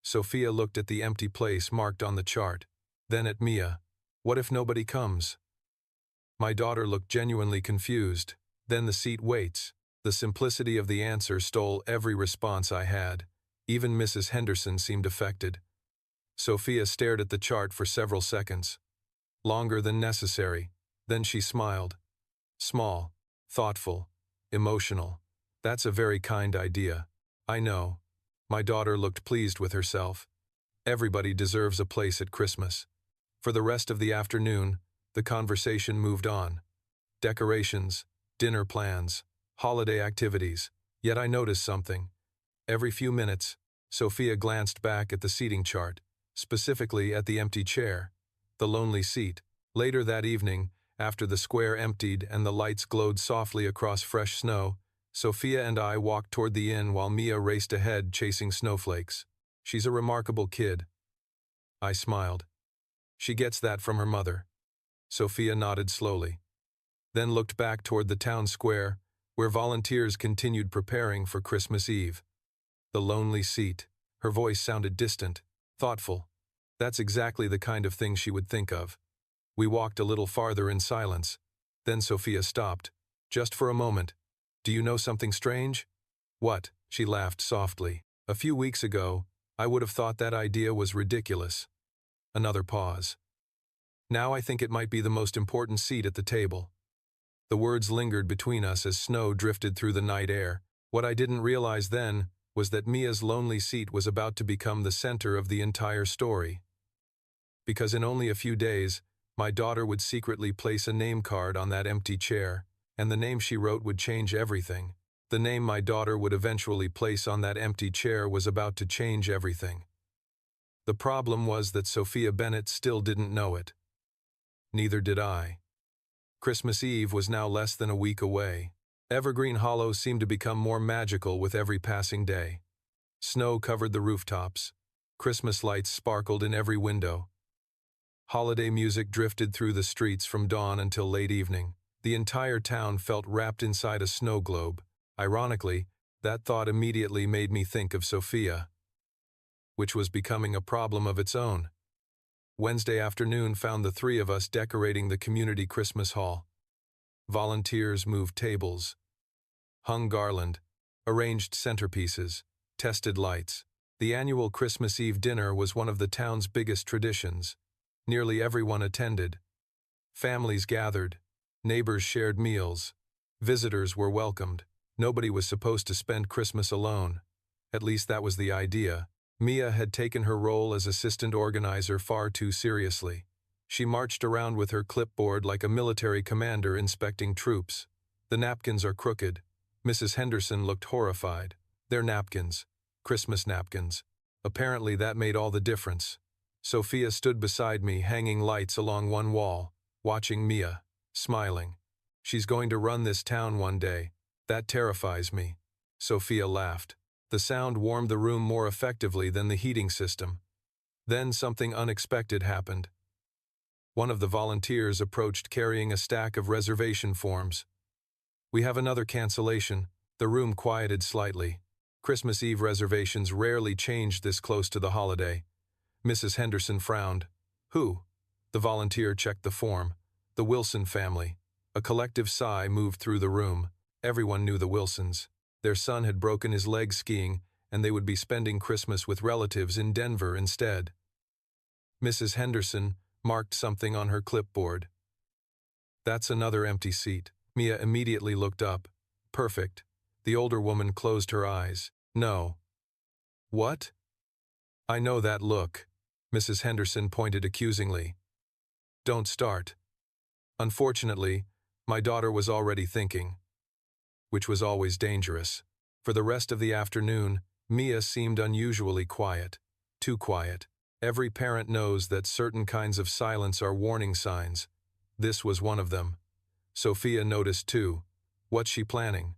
Sophia looked at the empty place marked on the chart, then at Mia. What if nobody comes? My daughter looked genuinely confused. Then the seat waits. The simplicity of the answer stole every response I had. Even Mrs. Henderson seemed affected. Sophia stared at the chart for several seconds. Longer than necessary. Then she smiled. Small, thoughtful, emotional. That's a very kind idea. I know. My daughter looked pleased with herself. Everybody deserves a place at Christmas. For the rest of the afternoon, the conversation moved on. Decorations, dinner plans, holiday activities. Yet I noticed something. Every few minutes, Sophia glanced back at the seating chart, specifically at the empty chair, the lonely seat. Later that evening, after the square emptied and the lights glowed softly across fresh snow, Sophia and I walked toward the inn while Mia raced ahead chasing snowflakes. She's a remarkable kid. I smiled. She gets that from her mother. Sophia nodded slowly, then looked back toward the town square, where volunteers continued preparing for Christmas Eve. The lonely seat. Her voice sounded distant, thoughtful. That's exactly the kind of thing she would think of. We walked a little farther in silence. Then Sophia stopped. Just for a moment. Do you know something strange? What? She laughed softly. A few weeks ago, I would have thought that idea was ridiculous. Another pause. Now I think it might be the most important seat at the table. The words lingered between us as snow drifted through the night air. What I didn't realize then was that Mia's lonely seat was about to become the center of the entire story. Because in only a few days, my daughter would secretly place a name card on that empty chair, and the name she wrote would change everything. The name my daughter would eventually place on that empty chair was about to change everything. The problem was that Sophia Bennett still didn't know it. Neither did I. Christmas Eve was now less than a week away. Evergreen Hollow seemed to become more magical with every passing day. Snow covered the rooftops. Christmas lights sparkled in every window. Holiday music drifted through the streets from dawn until late evening. The entire town felt wrapped inside a snow globe. Ironically, that thought immediately made me think of Sophia, which was becoming a problem of its own. Wednesday afternoon found the three of us decorating the community Christmas hall. Volunteers moved tables, hung garland, arranged centerpieces, tested lights. The annual Christmas Eve dinner was one of the town's biggest traditions. Nearly everyone attended. Families gathered. Neighbors shared meals. Visitors were welcomed. Nobody was supposed to spend Christmas alone. At least that was the idea. Mia had taken her role as assistant organizer far too seriously. She marched around with her clipboard like a military commander inspecting troops. The napkins are crooked. Mrs. Henderson looked horrified. They're napkins. Christmas napkins. Apparently that made all the difference. Sophia stood beside me, hanging lights along one wall, watching Mia, smiling. She's going to run this town one day. That terrifies me. Sophia laughed. The sound warmed the room more effectively than the heating system. Then something unexpected happened. One of the volunteers approached carrying a stack of reservation forms. We have another cancellation. The room quieted slightly. Christmas Eve reservations rarely changed this close to the holiday. Mrs. Henderson frowned. Who? The volunteer checked the form. The Wilson family. A collective sigh moved through the room. Everyone knew the Wilsons. Their son had broken his leg skiing, and they would be spending Christmas with relatives in Denver instead. Mrs. Henderson marked something on her clipboard. That's another empty seat. Mia immediately looked up. Perfect. The older woman closed her eyes. No. What? I know that look. Mrs. Henderson pointed accusingly. Don't start. Unfortunately, my daughter was already thinking, which was always dangerous. For the rest of the afternoon, Mia seemed unusually quiet. Too quiet. Every parent knows that certain kinds of silence are warning signs. This was one of them. Sophia noticed too. What's she planning?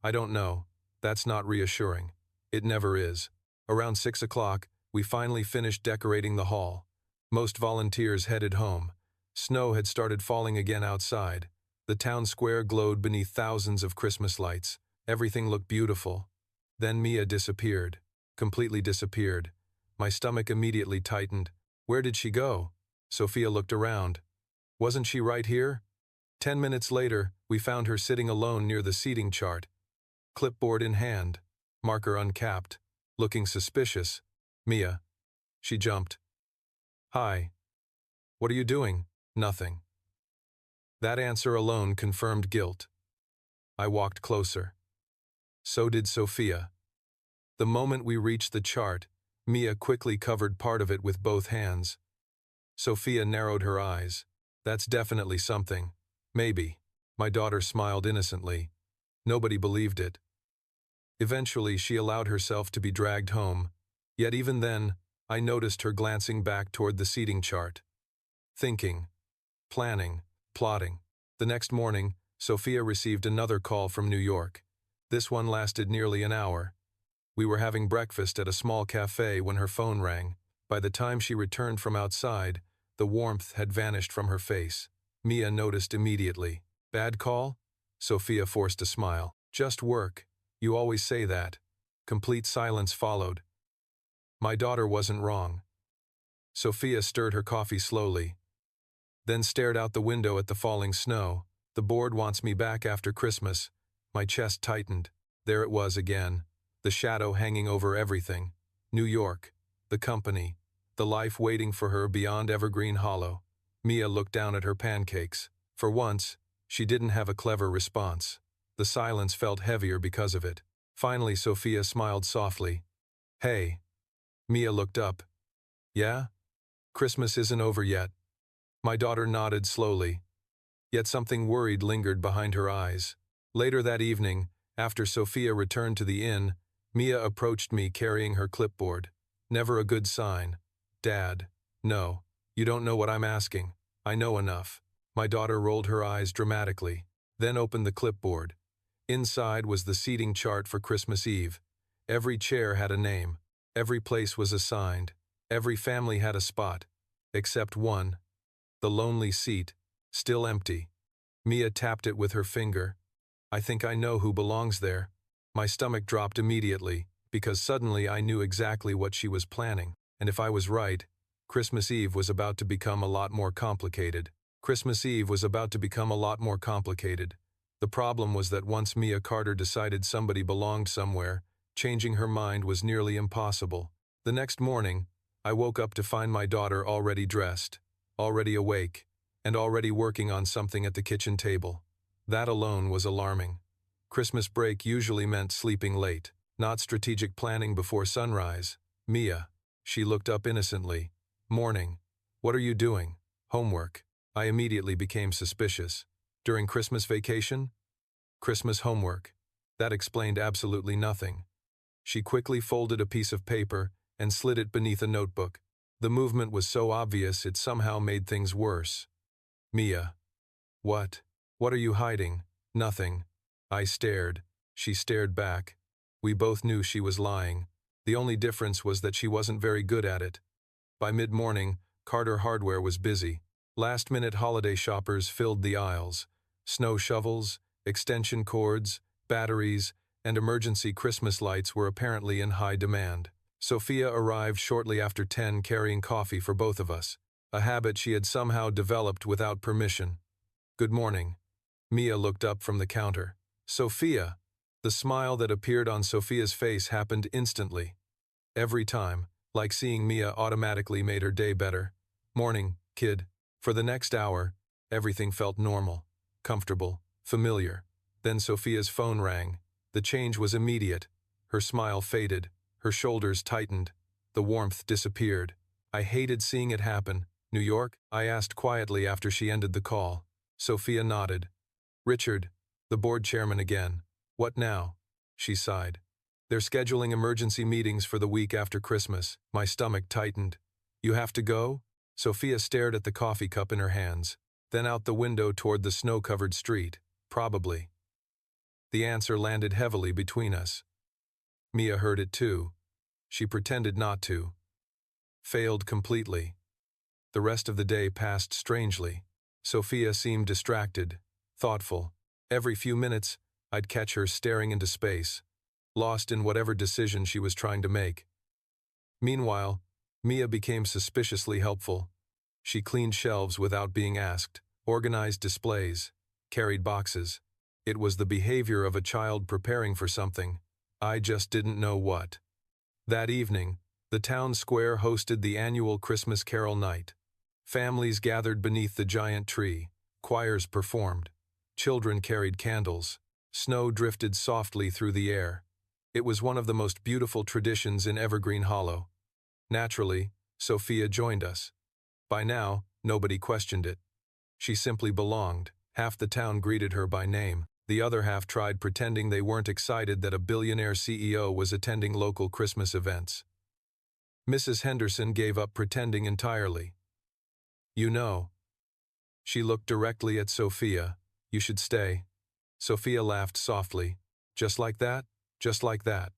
I don't know. That's not reassuring. It never is. Around 6 o'clock, we finally finished decorating the hall. Most volunteers headed home. Snow had started falling again outside. The town square glowed beneath thousands of Christmas lights. Everything looked beautiful. Then Mia disappeared. Completely disappeared. My stomach immediately tightened. Where did she go? Sophia looked around. Wasn't she right here? 10 minutes later, we found her sitting alone near the seating chart, clipboard in hand, marker uncapped, looking suspicious. Mia. She jumped. Hi. What are you doing? Nothing. That answer alone confirmed guilt. I walked closer. So did Sophia. The moment we reached the chart, Mia quickly covered part of it with both hands. Sophia narrowed her eyes. That's definitely something. Maybe. My daughter smiled innocently. Nobody believed it. Eventually, she allowed herself to be dragged home. Yet even then, I noticed her glancing back toward the seating chart. Thinking. Planning. Plotting. The next morning, Sophia received another call from New York. This one lasted nearly an hour. We were having breakfast at a small cafe when her phone rang. By the time she returned from outside, the warmth had vanished from her face. Mia noticed immediately. Bad call? Sophia forced a smile. Just work. You always say that. Complete silence followed. My daughter wasn't wrong. Sophia stirred her coffee slowly, then stared out the window at the falling snow. The board wants me back after Christmas. My chest tightened. There it was again. The shadow hanging over everything. New York. The company. The life waiting for her beyond Evergreen Hollow. Mia looked down at her pancakes. For once, she didn't have a clever response. The silence felt heavier because of it. Finally, Sophia smiled softly. Hey. Mia looked up. Yeah? Christmas isn't over yet. My daughter nodded slowly. Yet something worried lingered behind her eyes. Later that evening, after Sophia returned to the inn, Mia approached me carrying her clipboard. Never a good sign. Dad. No. You don't know what I'm asking. I know enough. My daughter rolled her eyes dramatically, then opened the clipboard. Inside was the seating chart for Christmas Eve. Every chair had a name. Every place was assigned. Every family had a spot. Except one. The lonely seat. Still empty. Mia tapped it with her finger. I think I know who belongs there. My stomach dropped immediately, because suddenly I knew exactly what she was planning. And if I was right, Christmas Eve was about to become a lot more complicated. Christmas Eve was about to become a lot more complicated. The problem was that once Mia Carter decided somebody belonged somewhere, changing her mind was nearly impossible. The next morning, I woke up to find my daughter already dressed, already awake, and already working on something at the kitchen table. That alone was alarming. Christmas break usually meant sleeping late, not strategic planning before sunrise. Mia. She looked up innocently. Morning. What are you doing? Homework. I immediately became suspicious. During Christmas vacation? Christmas homework. That explained absolutely nothing. She quickly folded a piece of paper and slid it beneath a notebook. The movement was so obvious it somehow made things worse. Mia. What? What are you hiding? Nothing. I stared. She stared back. We both knew she was lying. The only difference was that she wasn't very good at it. By mid-morning, Carter Hardware was busy. Last-minute holiday shoppers filled the aisles. Snow shovels, extension cords, batteries, and emergency Christmas lights were apparently in high demand. Sophia arrived shortly after 10 carrying coffee for both of us, a habit she had somehow developed without permission. Good morning. Mia looked up from the counter. Sophia! The smile that appeared on Sophia's face happened instantly. Every time, like seeing Mia automatically made her day better. Morning, kid. For the next hour, everything felt normal, comfortable, familiar. Then Sophia's phone rang. The change was immediate. Her smile faded. Her shoulders tightened. The warmth disappeared. I hated seeing it happen. New York? I asked quietly after she ended the call. Sophia nodded. Richard, the board chairman again. What now? She sighed. They're scheduling emergency meetings for the week after Christmas. My stomach tightened. You have to go? Sophia stared at the coffee cup in her hands, then out the window toward the snow-covered street. Probably. The answer landed heavily between us. Mia heard it too. She pretended not to. Failed completely. The rest of the day passed strangely. Sophia seemed distracted, thoughtful. Every few minutes, I'd catch her staring into space, lost in whatever decision she was trying to make. Meanwhile, Mia became suspiciously helpful. She cleaned shelves without being asked, organized displays, carried boxes. It was the behavior of a child preparing for something. I just didn't know what. That evening, the town square hosted the annual Christmas Carol night. Families gathered beneath the giant tree. Choirs performed. Children carried candles. Snow drifted softly through the air. It was one of the most beautiful traditions in Evergreen Hollow. Naturally, Sophia joined us. By now, nobody questioned it. She simply belonged. Half the town greeted her by name. The other half tried pretending they weren't excited that a billionaire CEO was attending local Christmas events. Mrs. Henderson gave up pretending entirely. "You know." She looked directly at Sophia. "You should stay." Sophia laughed softly. "Just like that? Just like that."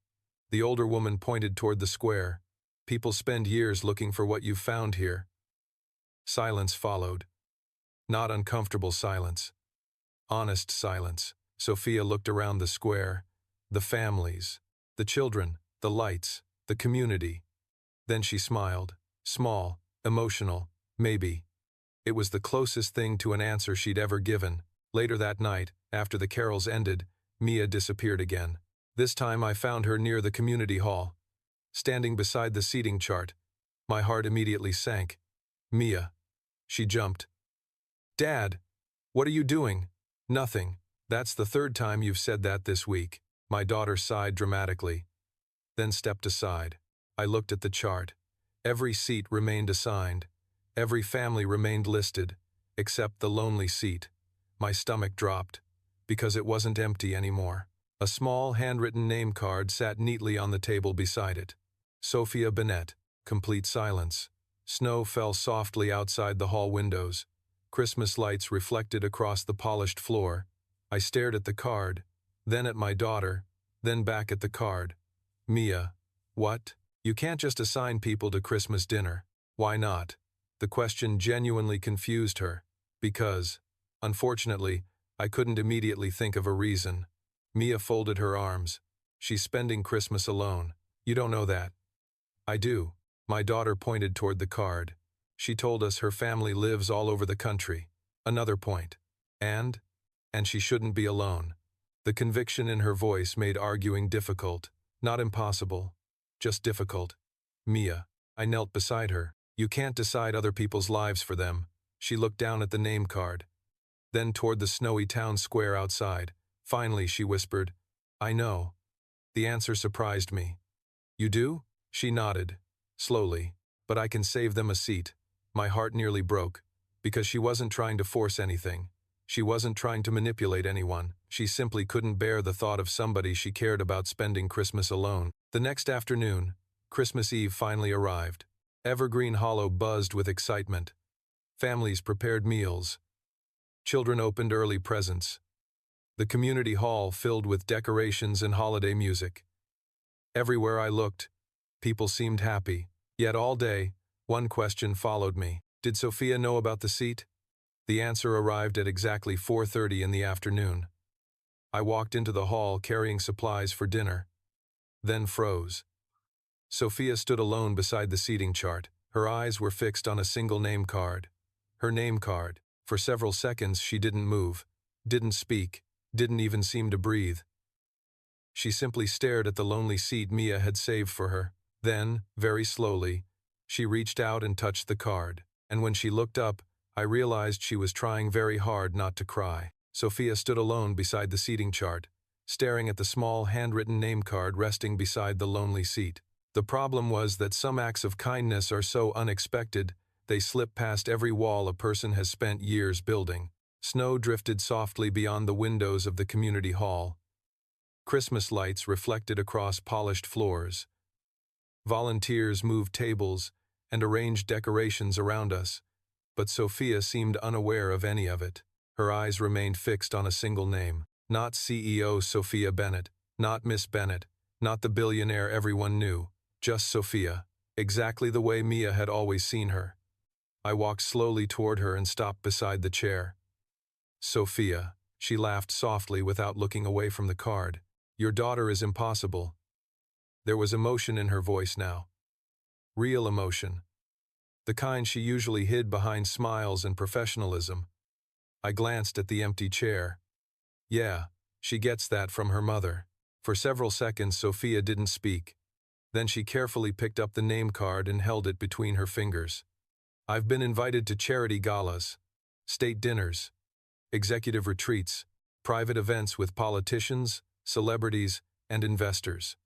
The older woman pointed toward the square. "People spend years looking for what you've found here." Silence followed. Not uncomfortable silence. Honest silence. Sophia looked around the square. The families, the children, the lights, the community. Then she smiled. Small, emotional, maybe. It was the closest thing to an answer she'd ever given. Later that night, after the carols ended, Mia disappeared again. This time I found her near the community hall. Standing beside the seating chart. My heart immediately sank. "Mia." She jumped. "Dad, what are you doing?" "Nothing. That's the third time you've said that this week." My daughter sighed dramatically, then stepped aside. I looked at the chart. Every seat remained assigned. Every family remained listed, except the lonely seat. My stomach dropped, because it wasn't empty anymore. A small handwritten name card sat neatly on the table beside it. Sophia Bennett. Complete silence. Snow fell softly outside the hall windows. Christmas lights reflected across the polished floor. I stared at the card, then at my daughter, then back at the card. "Mia, what? You can't just assign people to Christmas dinner." "Why not?" The question genuinely confused her, because, unfortunately, I couldn't immediately think of a reason. Mia folded her arms. "She's spending Christmas alone. You don't know that." "I do." My daughter pointed toward the card. "She told us her family lives all over the country." Another point. And she shouldn't be alone. The conviction in her voice made arguing difficult. Not impossible, just difficult. "Mia." I knelt beside her. "You can't decide other people's lives for them." She looked down at the name card, then toward the snowy town square outside. Finally, she whispered, "I know." The answer surprised me. "You do?" She nodded, slowly. "But I can save them a seat." My heart nearly broke, because she wasn't trying to force anything. She wasn't trying to manipulate anyone. She simply couldn't bear the thought of somebody she cared about spending Christmas alone. The next afternoon, Christmas Eve finally arrived. Evergreen Hollow buzzed with excitement. Families prepared meals. Children opened early presents. The community hall filled with decorations and holiday music. Everywhere I looked, people seemed happy. Yet all day, one question followed me. Did Sophia know about the seat? The answer arrived at exactly 4:30 in the afternoon. I walked into the hall carrying supplies for dinner, then froze. Sophia stood alone beside the seating chart. Her eyes were fixed on a single name card. Her name card. For several seconds she didn't move, didn't speak, didn't even seem to breathe. She simply stared at the lonely seat Mia had saved for her. Then, very slowly, she reached out and touched the card. And when she looked up, I realized she was trying very hard not to cry. Sophia stood alone beside the seating chart, staring at the small handwritten name card resting beside the lonely seat. The problem was that some acts of kindness are so unexpected, they slip past every wall a person has spent years building. Snow drifted softly beyond the windows of the community hall. Christmas lights reflected across polished floors. Volunteers moved tables and arranged decorations around us, but Sophia seemed unaware of any of it. Her eyes remained fixed on a single name. Not CEO Sophia Bennett, not Miss Bennett, not the billionaire everyone knew, just Sophia, exactly the way Mia had always seen her. I walked slowly toward her and stopped beside the chair. "Sophia." She laughed softly without looking away from the card. Your daughter is impossible. There was emotion in her voice now. Real emotion. The kind she usually hid behind smiles and professionalism. I glanced at the empty chair. Yeah, she gets that from her mother. For several seconds, Sophia didn't speak. Then she carefully picked up the name card and held it between her fingers. I've been invited to charity galas, state dinners, executive retreats, private events with politicians, celebrities, and investors.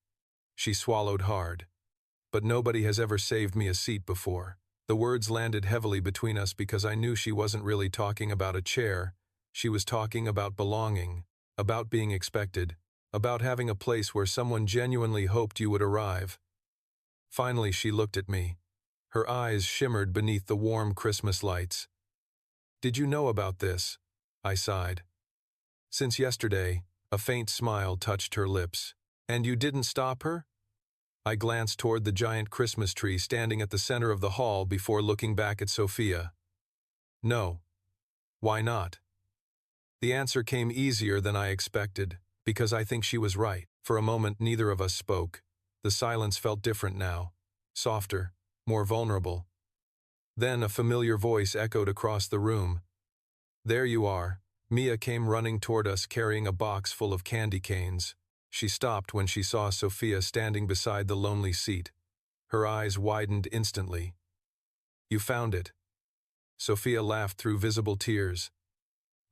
She swallowed hard. But nobody has ever saved me a seat before. The words landed heavily between us because I knew she wasn't really talking about a chair. She was talking about belonging, about being expected, about having a place where someone genuinely hoped you would arrive. Finally, she looked at me. Her eyes shimmered beneath the warm Christmas lights. Did you know about this? I sighed. Since yesterday, a faint smile touched her lips. And you didn't stop her? I glanced toward the giant Christmas tree standing at the center of the hall before looking back at Sophia. No. Why not? The answer came easier than I expected, because I think she was right. For a moment, neither of us spoke. The silence felt different now, softer, more vulnerable. Then a familiar voice echoed across the room. There you are. Mia came running toward us carrying a box full of candy canes. She stopped when she saw Sophia standing beside the lonely seat. Her eyes widened instantly. You found it. Sophia laughed through visible tears.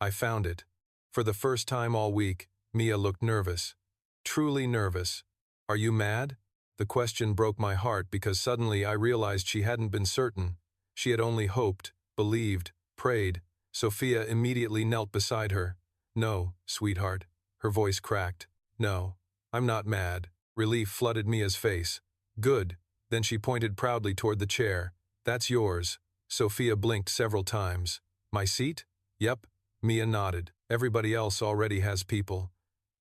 I found it. For the first time all week, Mia looked nervous. Truly nervous. Are you mad? The question broke my heart because suddenly I realized she hadn't been certain. She had only hoped, believed, prayed. Sophia immediately knelt beside her. No, sweetheart. Her voice cracked. No, I'm not mad. Relief flooded Mia's face. Good. Then she pointed proudly toward the chair. That's yours. Sophia blinked several times. My seat? Yep. Mia nodded. Everybody else already has people.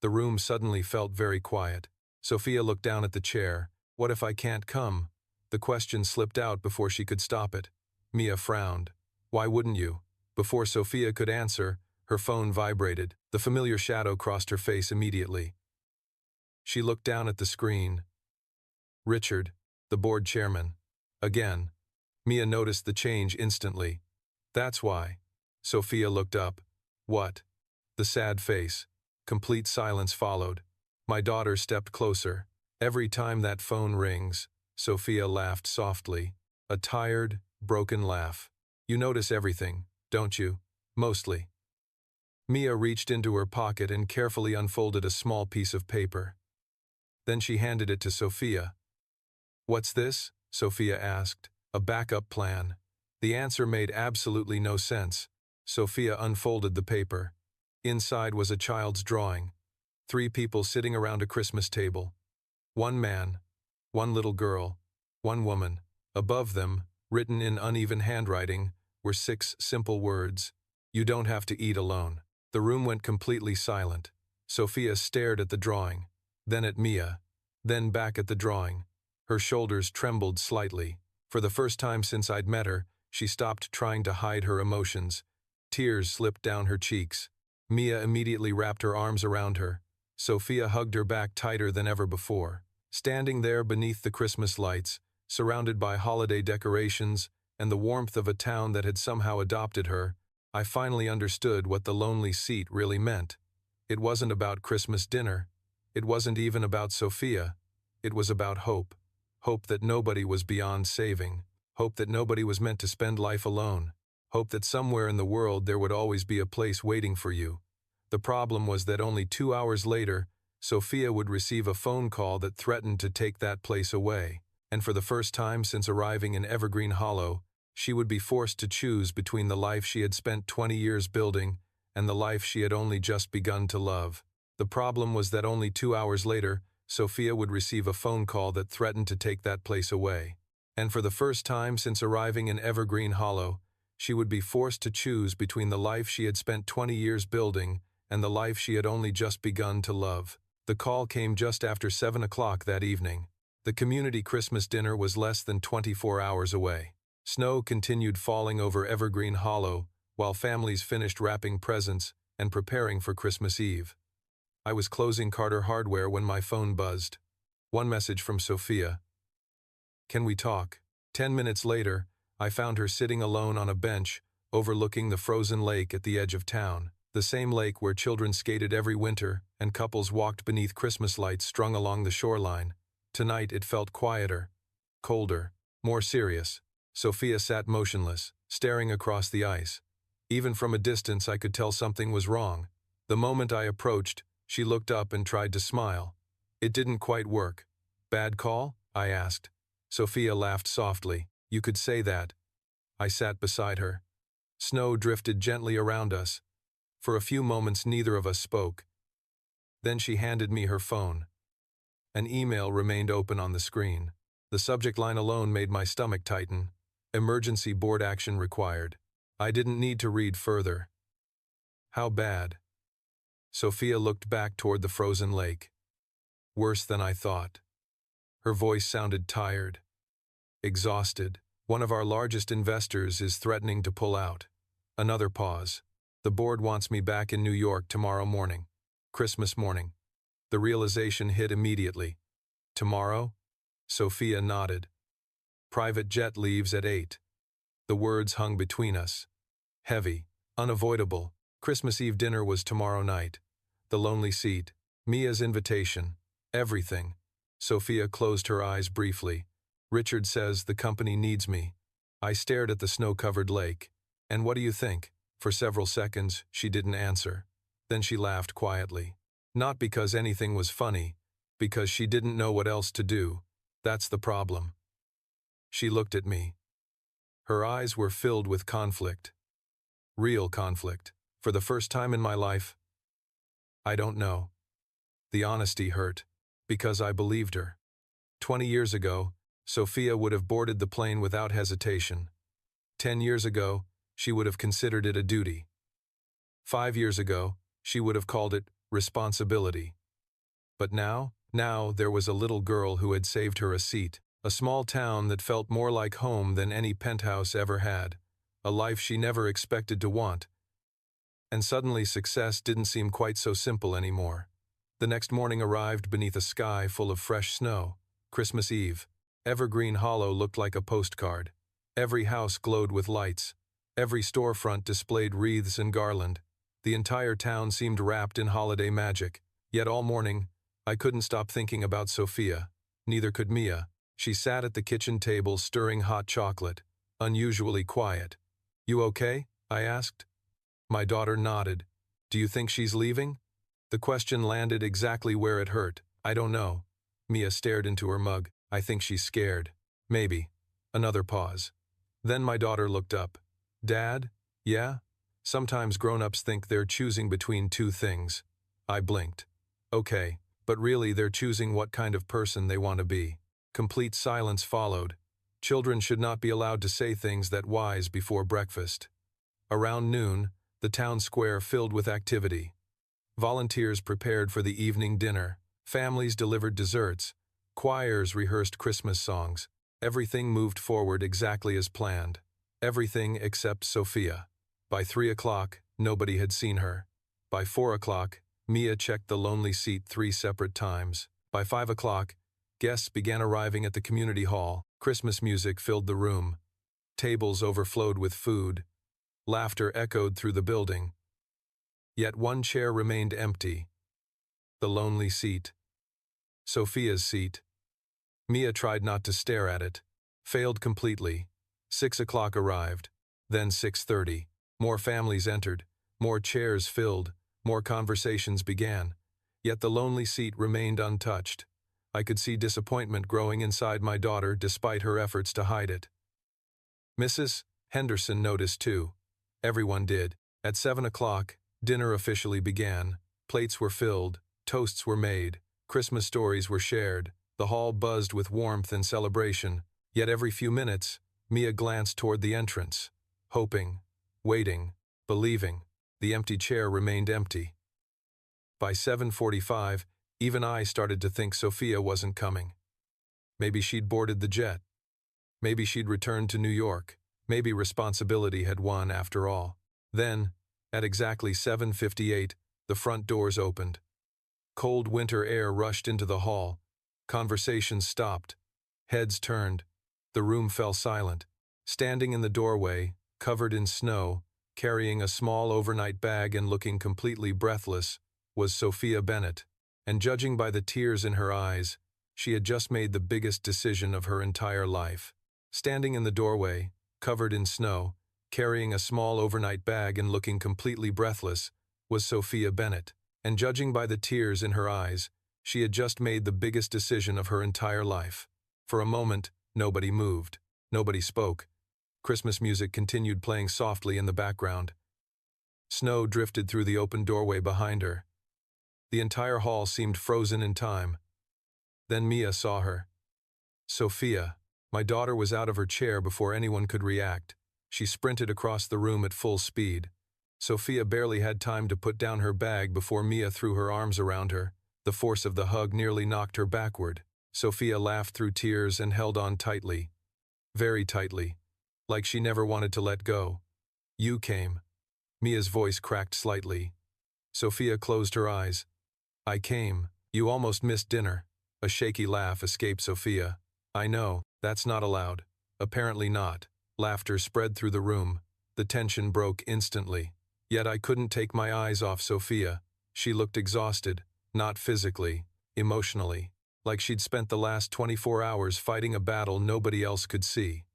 The room suddenly felt very quiet. Sophia looked down at the chair. What if I can't come? The question slipped out before she could stop it. Mia frowned. Why wouldn't you? Before Sophia could answer, her phone vibrated. The familiar shadow crossed her face immediately. She looked down at the screen. Richard, the board chairman. Again. Mia noticed the change instantly. That's why. Sophia looked up. What? The sad face. Complete silence followed. My daughter stepped closer. Every time that phone rings, Sophia laughed softly. A tired, broken laugh. You notice everything, don't you? Mostly. Mia reached into her pocket and carefully unfolded a small piece of paper. Then she handed it to Sophia. What's this? Sophia asked. A backup plan. The answer made absolutely no sense. Sophia unfolded the paper. Inside was a child's drawing. 3 people sitting around a Christmas table. 1 man, 1 little girl, 1 woman. Above them, written in uneven handwriting, were 6 simple words. You don't have to eat alone. The room went completely silent. Sophia stared at the drawing, then at Mia, then back at the drawing. Her shoulders trembled slightly. For the first time since I'd met her, she stopped trying to hide her emotions. Tears slipped down her cheeks. Mia immediately wrapped her arms around her. Sophia hugged her back tighter than ever before. Standing there beneath the Christmas lights, surrounded by holiday decorations and the warmth of a town that had somehow adopted her, I finally understood what the lonely seat really meant. It wasn't about Christmas dinner. It wasn't even about Sophia. It was about hope. Hope that nobody was beyond saving. Hope that nobody was meant to spend life alone. Hope that somewhere in the world there would always be a place waiting for you. The problem was that only 2 hours later, Sophia would receive a phone call that threatened to take that place away. And for the first time since arriving in Evergreen Hollow, she would be forced to choose between the life she had spent 20 years building and the life she had only just begun to love. The problem was that only 2 hours later, Sophia would receive a phone call that threatened to take that place away. And for the first time since arriving in Evergreen Hollow, she would be forced to choose between the life she had spent 20 years building and the life she had only just begun to love. The call came just after 7 o'clock that evening. The community Christmas dinner was less than 24 hours away. Snow continued falling over Evergreen Hollow while families finished wrapping presents and preparing for Christmas Eve. I was closing Carter Hardware when my phone buzzed. One message from Sophia. "Can we talk?" 10 minutes later, I found her sitting alone on a bench, overlooking the frozen lake at the edge of town, the same lake where children skated every winter and couples walked beneath Christmas lights strung along the shoreline. Tonight it felt quieter, colder, more serious. Sophia sat motionless, staring across the ice. Even from a distance I could tell something was wrong. The moment I approached, she looked up and tried to smile. It didn't quite work. "Bad call?" I asked. Sophia laughed softly. "You could say that." I sat beside her. Snow drifted gently around us. For a few moments neither of us spoke. Then she handed me her phone. An email remained open on the screen. The subject line alone made my stomach tighten. "Emergency board action required." I didn't need to read further. "How bad?" Sophia looked back toward the frozen lake. "Worse than I thought." Her voice sounded tired, exhausted. "One of our largest investors is threatening to pull out." Another pause. "The board wants me back in New York tomorrow morning." Christmas morning. The realization hit immediately. "Tomorrow?" Sophia nodded. "Private jet leaves at 8. The words hung between us. Heavy, unavoidable. Christmas Eve dinner was tomorrow night. The lonely seat. Mia's invitation. Everything. Sophia closed her eyes briefly. "Richard says the company needs me." I stared at the snow-covered lake. "And what do you think?" For several seconds, she didn't answer. Then she laughed quietly. Not because anything was funny, because she didn't know what else to do. That's the problem. She looked at me. Her eyes were filled with conflict. Real conflict. For the first time in my life. I don't know. The honesty hurt, because I believed her. 20 years ago, Sophia would have boarded the plane without hesitation. 10 years ago, she would have considered it a duty. 5 years ago, she would have called it responsibility. But now there was a little girl who had saved her a seat, a small town that felt more like home than any penthouse ever had, a life she never expected to want. And suddenly success didn't seem quite so simple anymore. The next morning arrived beneath a sky full of fresh snow. Christmas Eve. Evergreen Hollow looked like a postcard. Every house glowed with lights. Every storefront displayed wreaths and garland. The entire town seemed wrapped in holiday magic. Yet all morning, I couldn't stop thinking about Sophia. Neither could Mia. She sat at the kitchen table stirring hot chocolate, unusually quiet. "You okay?" I asked. My daughter nodded. "Do you think she's leaving?" The question landed exactly where it hurt. "I don't know." Mia stared into her mug. "I think she's scared." "Maybe." Another pause. Then my daughter looked up. "Dad? Yeah?" Sometimes grown-ups think they're choosing between two things. I blinked. Okay, but really they're choosing what kind of person they want to be. Complete silence followed. Children should not be allowed to say things that wise before breakfast. Around noon, the town square filled with activity. Volunteers prepared for the evening dinner. Families delivered desserts. Choirs rehearsed Christmas songs. Everything moved forward exactly as planned. Everything except Sophia. By 3 o'clock, nobody had seen her. By 4 o'clock, Mia checked the lonely seat 3 separate times. By 5 o'clock, guests began arriving at the community hall. Christmas music filled the room. Tables overflowed with food. Laughter echoed through the building. Yet one chair remained empty. The lonely seat. Sophia's seat. Mia tried not to stare at it. Failed completely. 6 o'clock arrived. Then 6:30. More families entered. More chairs filled. More conversations began. Yet the lonely seat remained untouched. I could see disappointment growing inside my daughter despite her efforts to hide it. Mrs. Henderson noticed too. Everyone did. At 7 o'clock, dinner officially began. Plates were filled. Toasts were made. Christmas stories were shared. The hall buzzed with warmth and celebration. Yet every few minutes, Mia glanced toward the entrance. Hoping, waiting, believing. The empty chair remained empty. By 7:45, even I started to think Sophia wasn't coming. Maybe she'd boarded the jet. Maybe she'd returned to New York. Maybe responsibility had won after all. Then, At exactly 7:58, the front doors opened. Cold winter air rushed into the hall. Conversations stopped. Heads turned. The room fell silent. Standing in the doorway, covered in snow, carrying a small overnight bag and looking completely breathless, was Sophia Bennett. And judging by the tears in her eyes, she had just made the biggest decision of her entire life. Standing in the doorway, covered in snow, carrying a small overnight bag and looking completely breathless, was Sophia Bennett. And judging by the tears in her eyes, she had just made the biggest decision of her entire life. For a moment, nobody moved. Nobody spoke. Christmas music continued playing softly in the background. Snow drifted through the open doorway behind her. The entire hall seemed frozen in time. Then Mia saw her. Sophia. My daughter was out of her chair before anyone could react. She sprinted across the room at full speed. Sophia barely had time to put down her bag before Mia threw her arms around her. The force of the hug nearly knocked her backward. Sophia laughed through tears and held on tightly. Very tightly. Like she never wanted to let go. You came. Mia's voice cracked slightly. Sophia closed her eyes. I came. You almost missed dinner. A shaky laugh escaped Sophia. I know, that's not allowed. Apparently not. Laughter spread through the room. The tension broke instantly. Yet I couldn't take my eyes off Sophia. She looked exhausted, not physically, emotionally, like she'd spent the last 24 hours fighting a battle nobody else could see.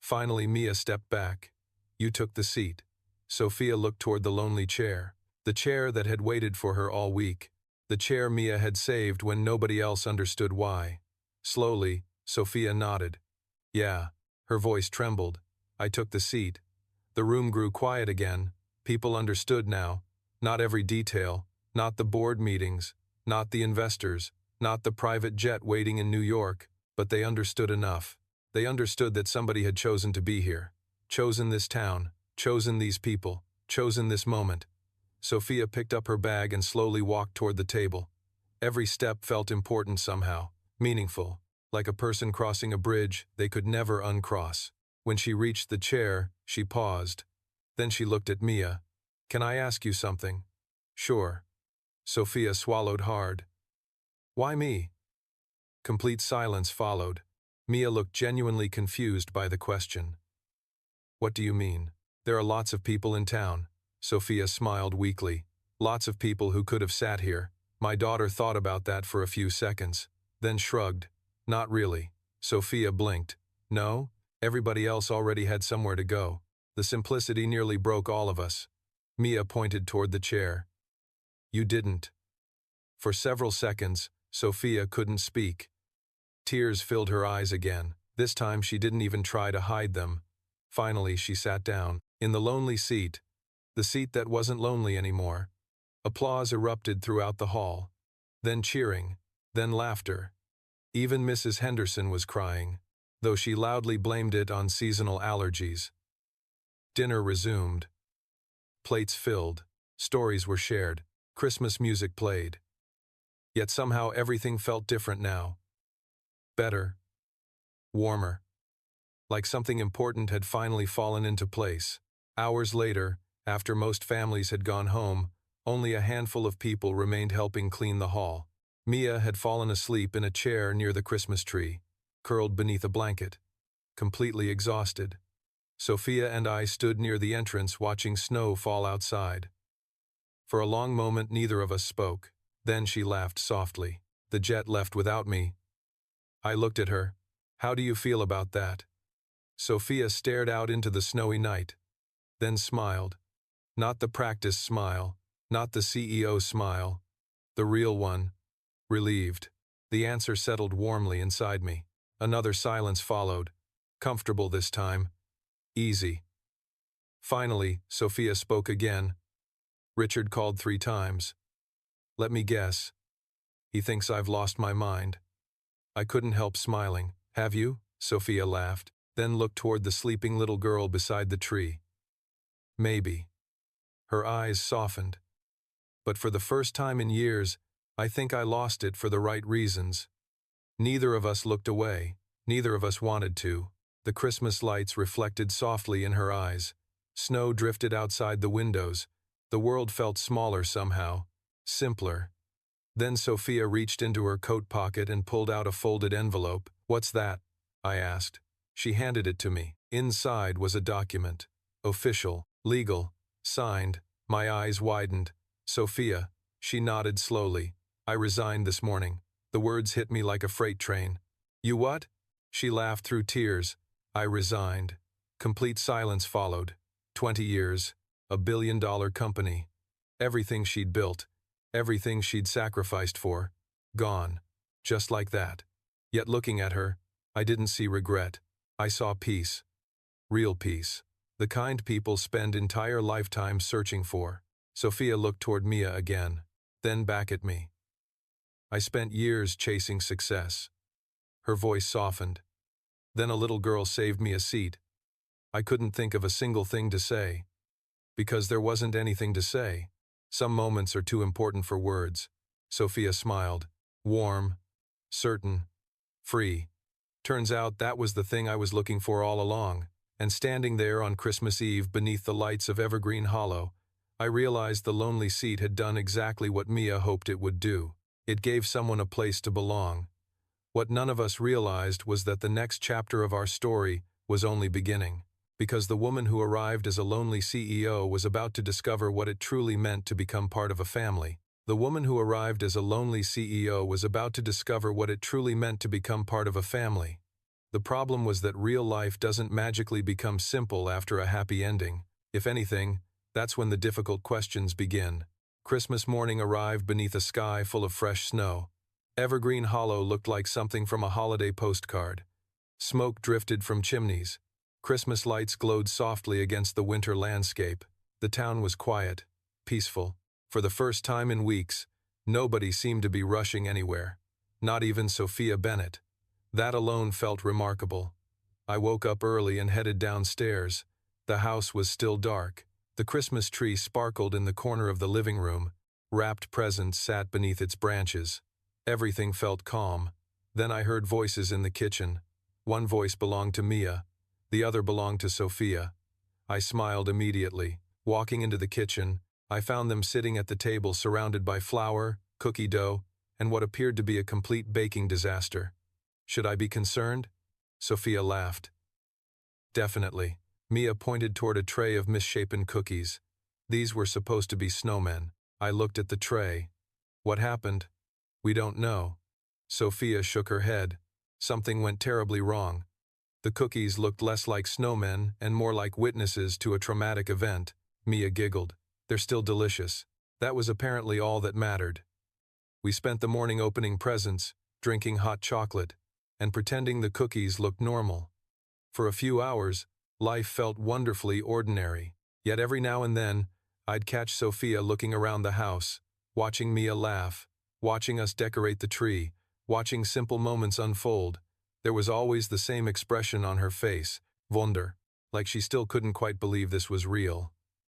Finally, Mia stepped back. You took the seat. Sophia looked toward the lonely chair. The chair that had waited for her all week. The chair Mia had saved when nobody else understood why. Slowly, Sophia nodded. Yeah. Her voice trembled. I took the seat. The room grew quiet again. People understood now. Not every detail. Not the board meetings. Not the investors. Not the private jet waiting in New York. But they understood enough. They understood that somebody had chosen to be here. Chosen this town. Chosen these people. Chosen this moment. Sophia picked up her bag and slowly walked toward the table. Every step felt important somehow. Meaningful. Like a person crossing a bridge they could never uncross. When she reached the chair, she paused. Then she looked at Mia. Can I ask you something? Sure. Sophia swallowed hard. Why me? Complete silence followed. Mia looked genuinely confused by the question. What do you mean? There are lots of people in town. Sophia smiled weakly. Lots of people who could have sat here. My daughter thought about that for a few seconds, then shrugged. Not really. Sophia blinked. No? Everybody else already had somewhere to go. The simplicity nearly broke all of us. Mia pointed toward the chair. You didn't. For several seconds, Sophia couldn't speak. Tears filled her eyes again. This time she didn't even try to hide them. Finally, she sat down. In the lonely seat. The seat that wasn't lonely anymore. Applause erupted throughout the hall. Then cheering. Then laughter. Even Mrs. Henderson was crying, though she loudly blamed it on seasonal allergies. Dinner resumed. Plates filled. Stories were shared. Christmas music played. Yet somehow everything felt different now. Better. Warmer. Like something important had finally fallen into place. Hours later, after most families had gone home, only a handful of people remained helping clean the hall. Mia had fallen asleep in a chair near the Christmas tree, curled beneath a blanket, completely exhausted. Sophia and I stood near the entrance watching snow fall outside. For a long moment neither of us spoke. Then she laughed softly. The jet left without me. I looked at her. How do you feel about that? Sophia stared out into the snowy night, then smiled. Not the practiced smile, not the CEO smile, the real one. Relieved. The answer settled warmly inside me. Another silence followed. Comfortable this time. Easy. Finally, Sophia spoke again. Richard called 3 times. Let me guess. He thinks I've lost my mind. I couldn't help smiling. Have you? Sophia laughed, then looked toward the sleeping little girl beside the tree. Maybe. Her eyes softened. But for the first time in years, I think I lost it for the right reasons. Neither of us looked away. Neither of us wanted to. The Christmas lights reflected softly in her eyes. Snow drifted outside the windows, The world felt smaller somehow, simpler. Then Sophia reached into her coat pocket and pulled out a folded envelope. "What's that?" I asked. She handed it to me. Inside was a document. Official, legal, signed. My eyes widened. "Sophia," she nodded slowly. "I resigned this morning." The words hit me like a freight train. "You what?" She laughed through tears. "I resigned." Complete silence followed. 20 years, $1 billion company. Everything she'd built, everything she'd sacrificed for, gone. Just like that. Yet looking at her, I didn't see regret. I saw peace. Real peace. The kind people spend entire lifetimes searching for. Sophia looked toward Mia again, then back at me. "I spent years chasing success." Her voice softened. "Then a little girl saved me a seat. I couldn't think of a single thing to say. Because there wasn't anything to say. Some moments are too important for words." Sophia smiled. Warm, certain, free. Turns out that was the thing I was looking for all along. And standing there on Christmas Eve beneath the lights of Evergreen Hollow, I realized the lonely seat had done exactly what Mia hoped it would do. It gave someone a place to belong. What none of us realized was that the next chapter of our story was only beginning. Because the woman who arrived as a lonely CEO was about to discover what it truly meant to become part of a family. The woman who arrived as a lonely CEO was about to discover what it truly meant to become part of a family. The problem was that real life doesn't magically become simple after a happy ending. If anything, that's when the difficult questions begin. Christmas morning arrived beneath a sky full of fresh snow. Evergreen Hollow looked like something from a holiday postcard. Smoke drifted from chimneys. Christmas lights glowed softly against the winter landscape. The town was quiet, peaceful. For the first time in weeks, nobody seemed to be rushing anywhere. Not even Sophia Bennett. That alone felt remarkable. I woke up early and headed downstairs. The house was still dark. The Christmas tree sparkled in the corner of the living room. Wrapped presents sat beneath its branches. Everything felt calm. Then I heard voices in the kitchen. One voice belonged to Mia. The other belonged to Sophia. I smiled immediately. Walking into the kitchen, I found them sitting at the table surrounded by flour, cookie dough, and what appeared to be a complete baking disaster. Should I be concerned? Sophia laughed. Definitely. Mia pointed toward a tray of misshapen cookies. These were supposed to be snowmen. I looked at the tray. What happened? We don't know. Sophia shook her head. Something went terribly wrong. The cookies looked less like snowmen and more like witnesses to a traumatic event. Mia giggled. They're still delicious. That was apparently all that mattered. We spent the morning opening presents, drinking hot chocolate, and pretending the cookies looked normal. For a few hours, life felt wonderfully ordinary. Yet every now and then, I'd catch Sophia looking around the house, watching Mia laugh, watching us decorate the tree, watching simple moments unfold. There was always the same expression on her face, Wunder, like she still couldn't quite believe this was real.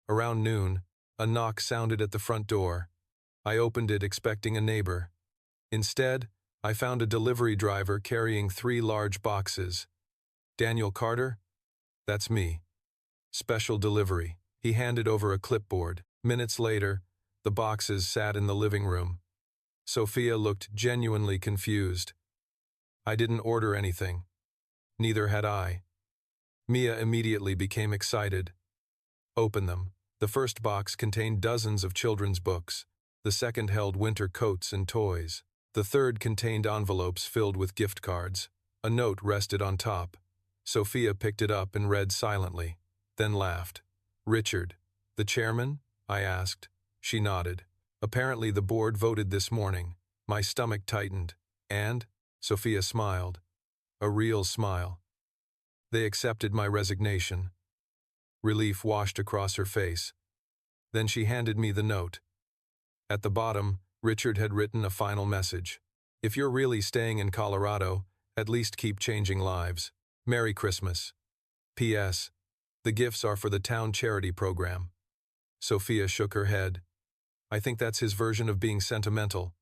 Around noon, a knock sounded at the front door. I opened it expecting a neighbor. Instead, I found a delivery driver carrying 3 large boxes. "Daniel Carter?" "That's me." "Special delivery." He handed over a clipboard. Minutes later, the boxes sat in the living room. Sophia looked genuinely confused. I didn't order anything. Neither had I. Mia immediately became excited. "Open them." The first box contained dozens of children's books. The second held winter coats and toys. The third contained envelopes filled with gift cards. A note rested on top. Sophia picked it up and read silently, then laughed. "Richard, the chairman?" I asked. She nodded. "Apparently the board voted this morning." My stomach tightened. "And?" Sophia smiled. A real smile. "They accepted my resignation." Relief washed across her face. Then she handed me the note. At the bottom, Richard had written a final message. "If you're really staying in Colorado, at least keep changing lives. Merry Christmas. P.S. The gifts are for the town charity program." Sophia shook her head. "I think that's his version of being sentimental."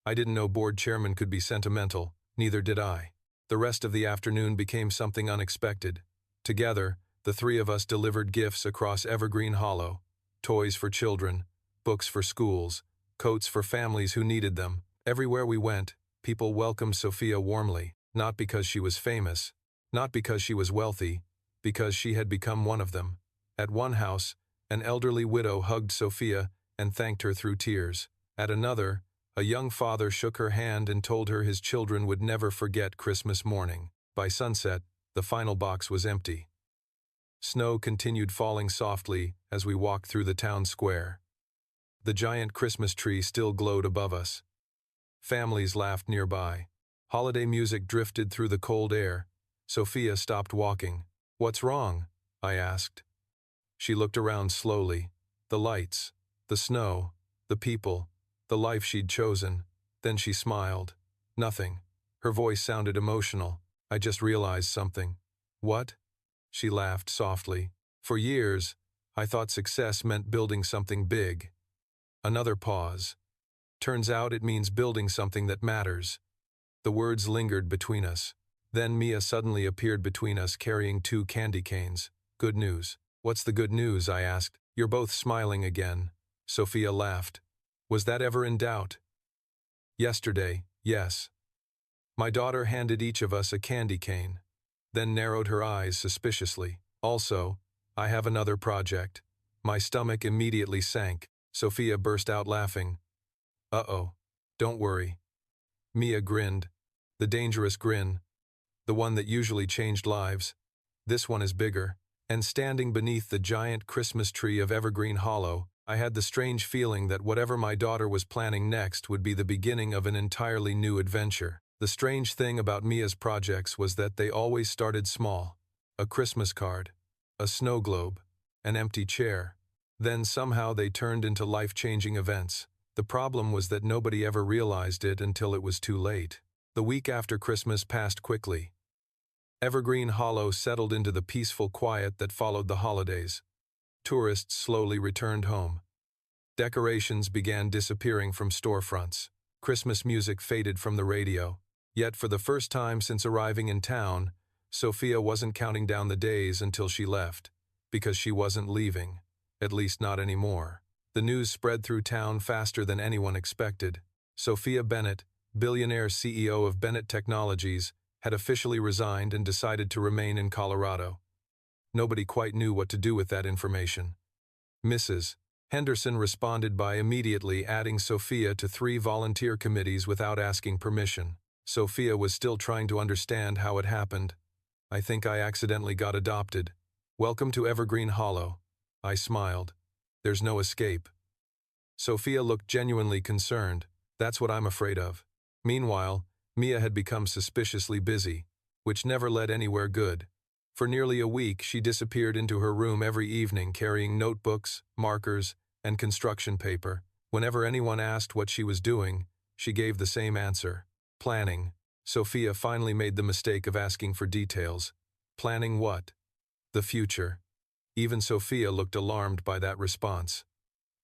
I didn't know board chairman could be sentimental, neither did I. The rest of the afternoon became something unexpected. Together, the 3 of us delivered gifts across Evergreen Hollow. toys for children, books for schools, coats for families who needed them. Everywhere we went, people welcomed Sophia warmly, not because she was famous, not because she was wealthy, because she had become one of them. At one house, an elderly widow hugged Sophia and thanked her through tears. At another, a young father shook her hand and told her his children would never forget Christmas morning. By sunset, the final box was empty. Snow continued falling softly as we walked through the town square. The giant Christmas tree still glowed above us. Families laughed nearby. Holiday music drifted through the cold air. Sophia stopped walking. "What's wrong?" I asked. She looked around slowly. The lights, the snow, the people, the life she'd chosen. Then she smiled. "Nothing." Her voice sounded emotional. "I just realized something." "What?" She laughed softly. "For years, I thought success meant building something big." Another pause. "Turns out it means building something that matters." The words lingered between us. Then Mia suddenly appeared between us carrying 2 candy canes. "Good news." "What's the good news?" I asked. "You're both smiling again." Sophia laughed. "Was that ever in doubt?" "Yesterday, yes." My daughter handed each of us a candy cane, then narrowed her eyes suspiciously. "Also, I have another project." My stomach immediately sank. Sophia burst out laughing. "Uh-oh, don't worry." Mia grinned. The dangerous grin. The one that usually changed lives. This one is bigger. And standing beneath the giant Christmas tree of Evergreen Hollow, I had the strange feeling that whatever my daughter was planning next would be the beginning of an entirely new adventure. The strange thing about Mia's projects was that they always started small. A Christmas card, a snow globe, an empty chair. Then somehow they turned into life-changing events. The problem was that nobody ever realized it until it was too late. The week after Christmas passed quickly. Evergreen Hollow settled into the peaceful quiet that followed the holidays. Tourists slowly returned home. Decorations began disappearing from storefronts. Christmas music faded from the radio. Yet for the first time since arriving in town, Sophia wasn't counting down the days until she left, because she wasn't leaving, at least not anymore. The news spread through town faster than anyone expected. Sophia Bennett, Billionaire CEO of Bennett Technologies, had officially resigned and decided to remain in Colorado. Nobody quite knew what to do with that information. Mrs. Henderson responded by immediately adding Sophia to 3 volunteer committees without asking permission. Sophia was still trying to understand how it happened. "I think I accidentally got adopted." "Welcome to Evergreen Hollow." I smiled. "There's no escape." Sophia looked genuinely concerned. "That's what I'm afraid of." Meanwhile, Mia had become suspiciously busy, which never led anywhere good. For nearly a week, she disappeared into her room every evening carrying notebooks, markers, and construction paper. Whenever anyone asked what she was doing, she gave the same answer: planning. Sophia finally made the mistake of asking for details. Planning what? The future. Even Sophia looked alarmed by that response.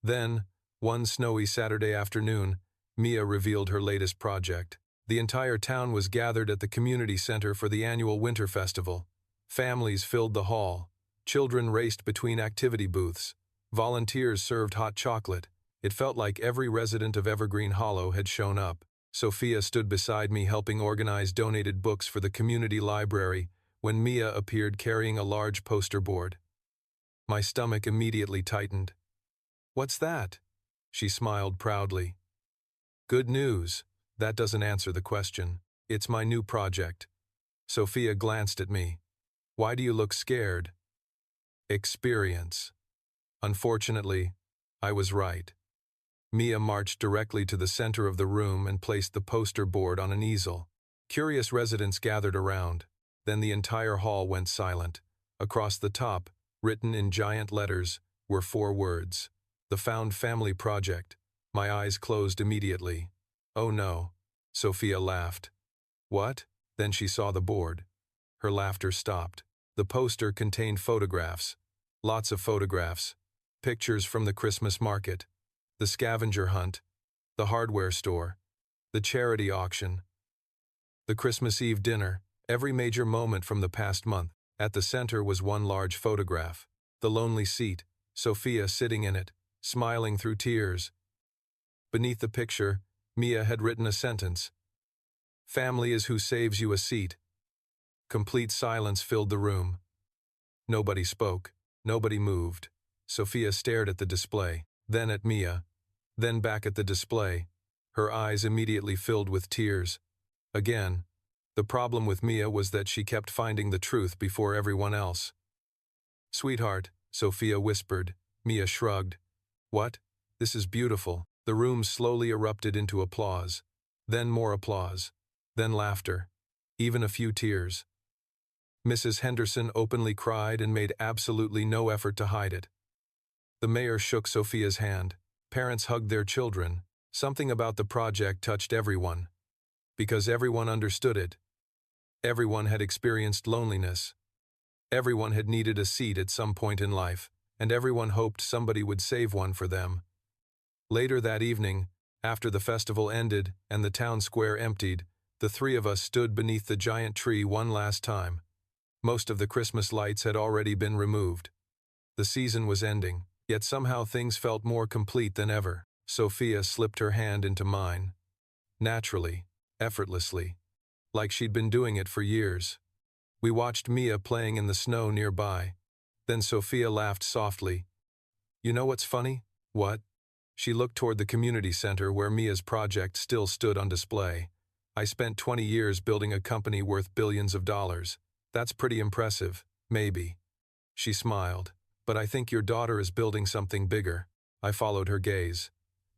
Then, one snowy Saturday afternoon, Mia revealed her latest project. The entire town was gathered at the community center for the annual Winter Festival. Families filled the hall. Children raced between activity booths. Volunteers served hot chocolate. It felt like every resident of Evergreen Hollow had shown up. Sophia stood beside me helping organize donated books for the community library when Mia appeared carrying a large poster board. My stomach immediately tightened. "What's that?" She smiled proudly. "Good news. That doesn't answer the question. It's my new project." Sophia glanced at me. "Why do you look scared?" Experience. Unfortunately, I was right. Mia marched directly to the center of the room and placed the poster board on an easel. Curious residents gathered around. Then the entire hall went silent. Across the top, written in giant letters, were 4 words: "The Found Family Project." My eyes closed immediately. "Oh no." Sophia laughed. "What?" Then she saw the board. Her laughter stopped. The poster contained photographs. Lots of photographs. Pictures from the Christmas market, the scavenger hunt, the hardware store, the charity auction, the Christmas Eve dinner, every major moment from the past month. At the center was one large photograph. The lonely seat, Sophia sitting in it, smiling through tears. Beneath the picture, Mia had written a sentence. "Family is who saves you a seat." Complete silence filled the room. Nobody spoke. Nobody moved. Sophia stared at the display, then at Mia, then back at the display. Her eyes immediately filled with tears. Again, the problem with Mia was that she kept finding the truth before everyone else. "Sweetheart," Sophia whispered. Mia shrugged. "What? This is beautiful." The room slowly erupted into applause. Then more applause. Then laughter. Even a few tears. Mrs. Henderson openly cried and made absolutely no effort to hide it. The mayor shook Sophia's hand. Parents hugged their children. Something about the project touched everyone. Because everyone understood it. Everyone had experienced loneliness. Everyone had needed a seat at some point in life, and everyone hoped somebody would save one for them. Later that evening, after the festival ended and the town square emptied, the three of us stood beneath the giant tree one last time. Most of the Christmas lights had already been removed. The season was ending, yet somehow things felt more complete than ever. Sophia slipped her hand into mine. Naturally, effortlessly, like she'd been doing it for years. We watched Mia playing in the snow nearby. Then Sophia laughed softly. "You know what's funny?" "What?" She looked toward the community center where Mia's project still stood on display. "I spent 20 years building a company worth billions of dollars. That's pretty impressive, maybe." She smiled. "But I think your daughter is building something bigger." I followed her gaze.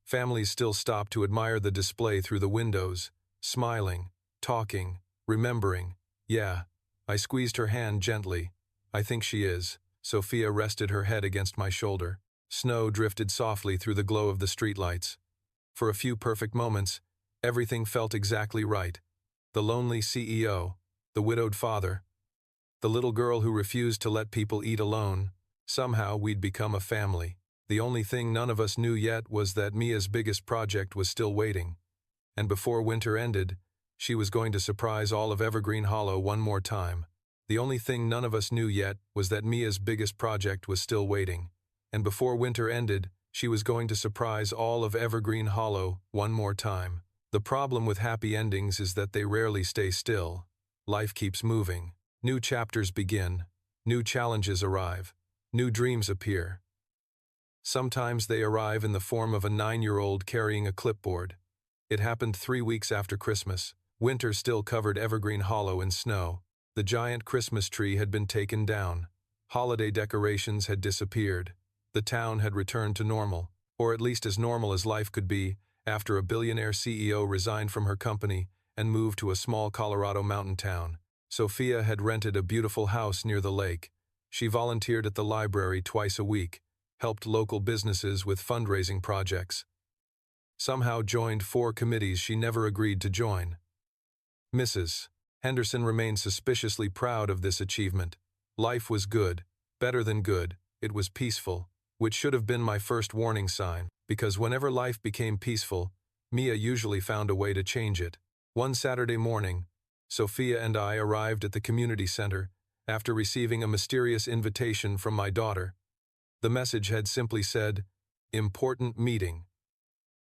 Families still stopped to admire the display through the windows, smiling, talking, remembering. "Yeah." I squeezed her hand gently. "I think she is." Sophia rested her head against my shoulder. Snow drifted softly through the glow of the streetlights. For a few perfect moments, everything felt exactly right. The lonely CEO, the widowed father, the little girl who refused to let people eat alone. Somehow we'd become a family. The only thing none of us knew yet was that Mia's biggest project was still waiting. And before winter ended, she was going to surprise all of Evergreen Hollow one more time. The only thing none of us knew yet was that Mia's biggest project was still waiting. And before winter ended, she was going to surprise all of Evergreen Hollow one more time. The problem with happy endings is that they rarely stay still. Life keeps moving. New chapters begin. New challenges arrive. New dreams appear. Sometimes they arrive in the form of a 9-year-old carrying a clipboard. It happened 3 weeks after Christmas. Winter still covered Evergreen Hollow in snow. The giant Christmas tree had been taken down. Holiday decorations had disappeared. The town had returned to normal, or at least as normal as life could be, after a billionaire CEO resigned from her company and moved to a small Colorado mountain town. Sophia had rented a beautiful house near the lake. She volunteered at the library twice a week, helped local businesses with fundraising projects. Somehow joined 4 committees she never agreed to join. Mrs. Henderson remained suspiciously proud of this achievement. Life was good, better than good. It was peaceful, which should have been my first warning sign, because whenever life became peaceful, Mia usually found a way to change it. One Saturday morning, Sophia and I arrived at the community center after receiving a mysterious invitation from my daughter. The message had simply said, "Important meeting.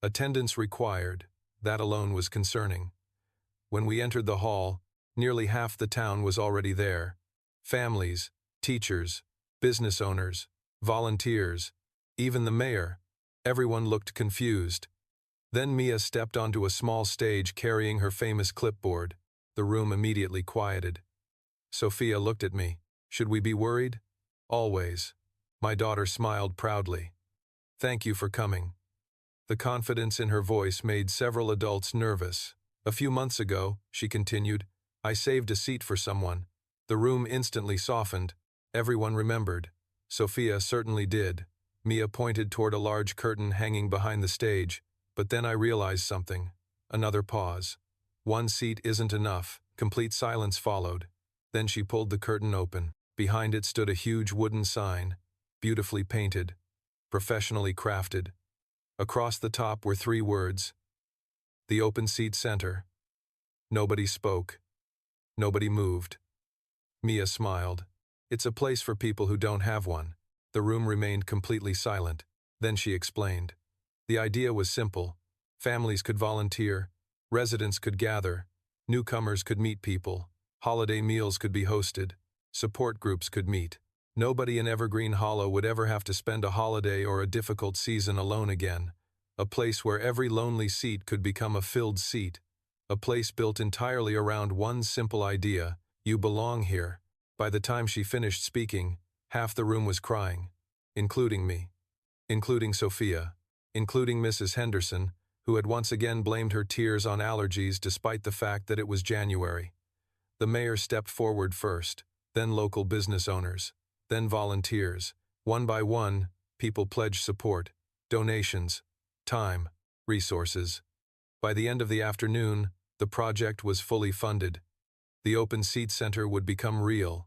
Attendance required." That alone was concerning. When we entered the hall, nearly half the town was already there. Families, teachers, business owners, volunteers, even the mayor. Everyone looked confused. Then Mia stepped onto a small stage carrying her famous clipboard. The room immediately quieted. Sophia looked at me. "Should we be worried?" "Always." My daughter smiled proudly. "Thank you for coming." The confidence in her voice made several adults nervous. "A few months ago," she continued, "I saved a seat for someone." The room instantly softened. Everyone remembered. Sophia certainly did. Mia pointed toward a large curtain hanging behind the stage, but then I realized something. Another pause. "One seat isn't enough." Complete silence followed. Then she pulled the curtain open. Behind it stood a huge wooden sign, beautifully painted, professionally crafted. Across the top were 3 words: "The Open Seat Center." Nobody spoke. Nobody moved. Mia smiled. "It's a place for people who don't have one." The room remained completely silent. Then she explained. The idea was simple. Families could volunteer, residents could gather, newcomers could meet people, holiday meals could be hosted, support groups could meet. Nobody in Evergreen Hollow would ever have to spend a holiday or a difficult season alone again. A place where every lonely seat could become a filled seat. A place built entirely around one simple idea: you belong here. By the time she finished speaking, half the room was crying, including me, including Sophia, including Mrs. Henderson, who had once again blamed her tears on allergies despite the fact that it was January. The mayor stepped forward first, then local business owners, then volunteers. One by one, people pledged support, donations, time, resources. By the end of the afternoon, the project was fully funded. The open seat center would become real.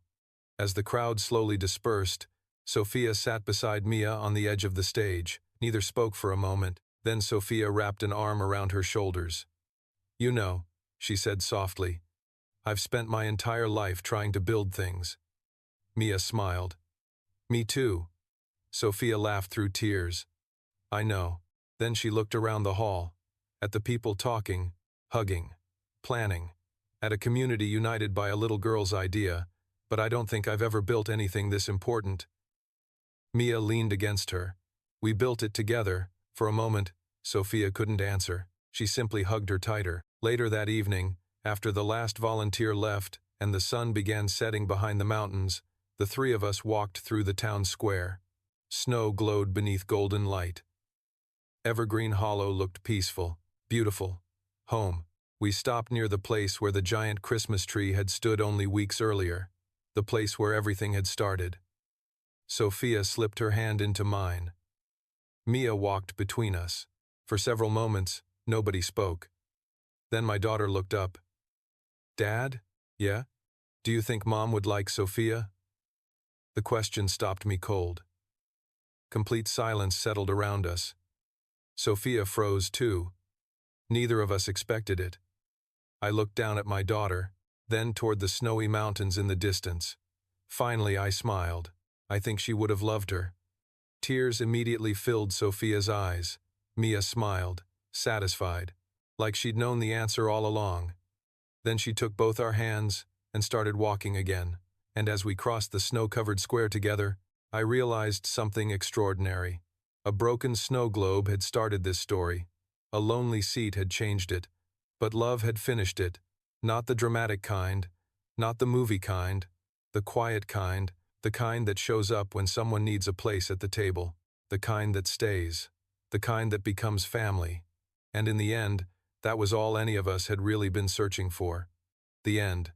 As the crowd slowly dispersed, Sophia sat beside Mia on the edge of the stage. Neither spoke for a moment. Then Sophia wrapped an arm around her shoulders. "You know," she said softly, "I've spent my entire life trying to build things." Mia smiled. "Me too." Sophia laughed through tears. "I know." Then she looked around the hall, at the people talking, hugging, planning, at a community united by a little girl's idea. "But I don't think I've ever built anything this important." Mia leaned against her. "We built it together." For a moment, Sophia couldn't answer. She simply hugged her tighter. Later that evening, after the last volunteer left and the sun began setting behind the mountains, the three of us walked through the town square. Snow glowed beneath golden light. Evergreen Hollow looked peaceful, beautiful, home. We stopped near the place where the giant Christmas tree had stood only weeks earlier, the place where everything had started. Sophia slipped her hand into mine. Mia walked between us. For several moments, nobody spoke. Then my daughter looked up. "Dad? Yeah? Do you think Mom would like Sophia?" The question stopped me cold. Complete silence settled around us. Sophia froze too. Neither of us expected it. I looked down at my daughter, then toward the snowy mountains in the distance. Finally, I smiled. I think she would have loved her. Tears immediately filled Sophia's eyes. Mia smiled, satisfied, like she'd known the answer all along. Then she took both our hands and started walking again. And as we crossed the snow-covered square together, I realized something extraordinary. A broken snow globe had started this story. A lonely seat had changed it. But love had finished it. Not the dramatic kind, not the movie kind, the quiet kind, the kind that shows up when someone needs a place at the table, the kind that stays, the kind that becomes family. And in the end, that was all any of us had really been searching for. The end.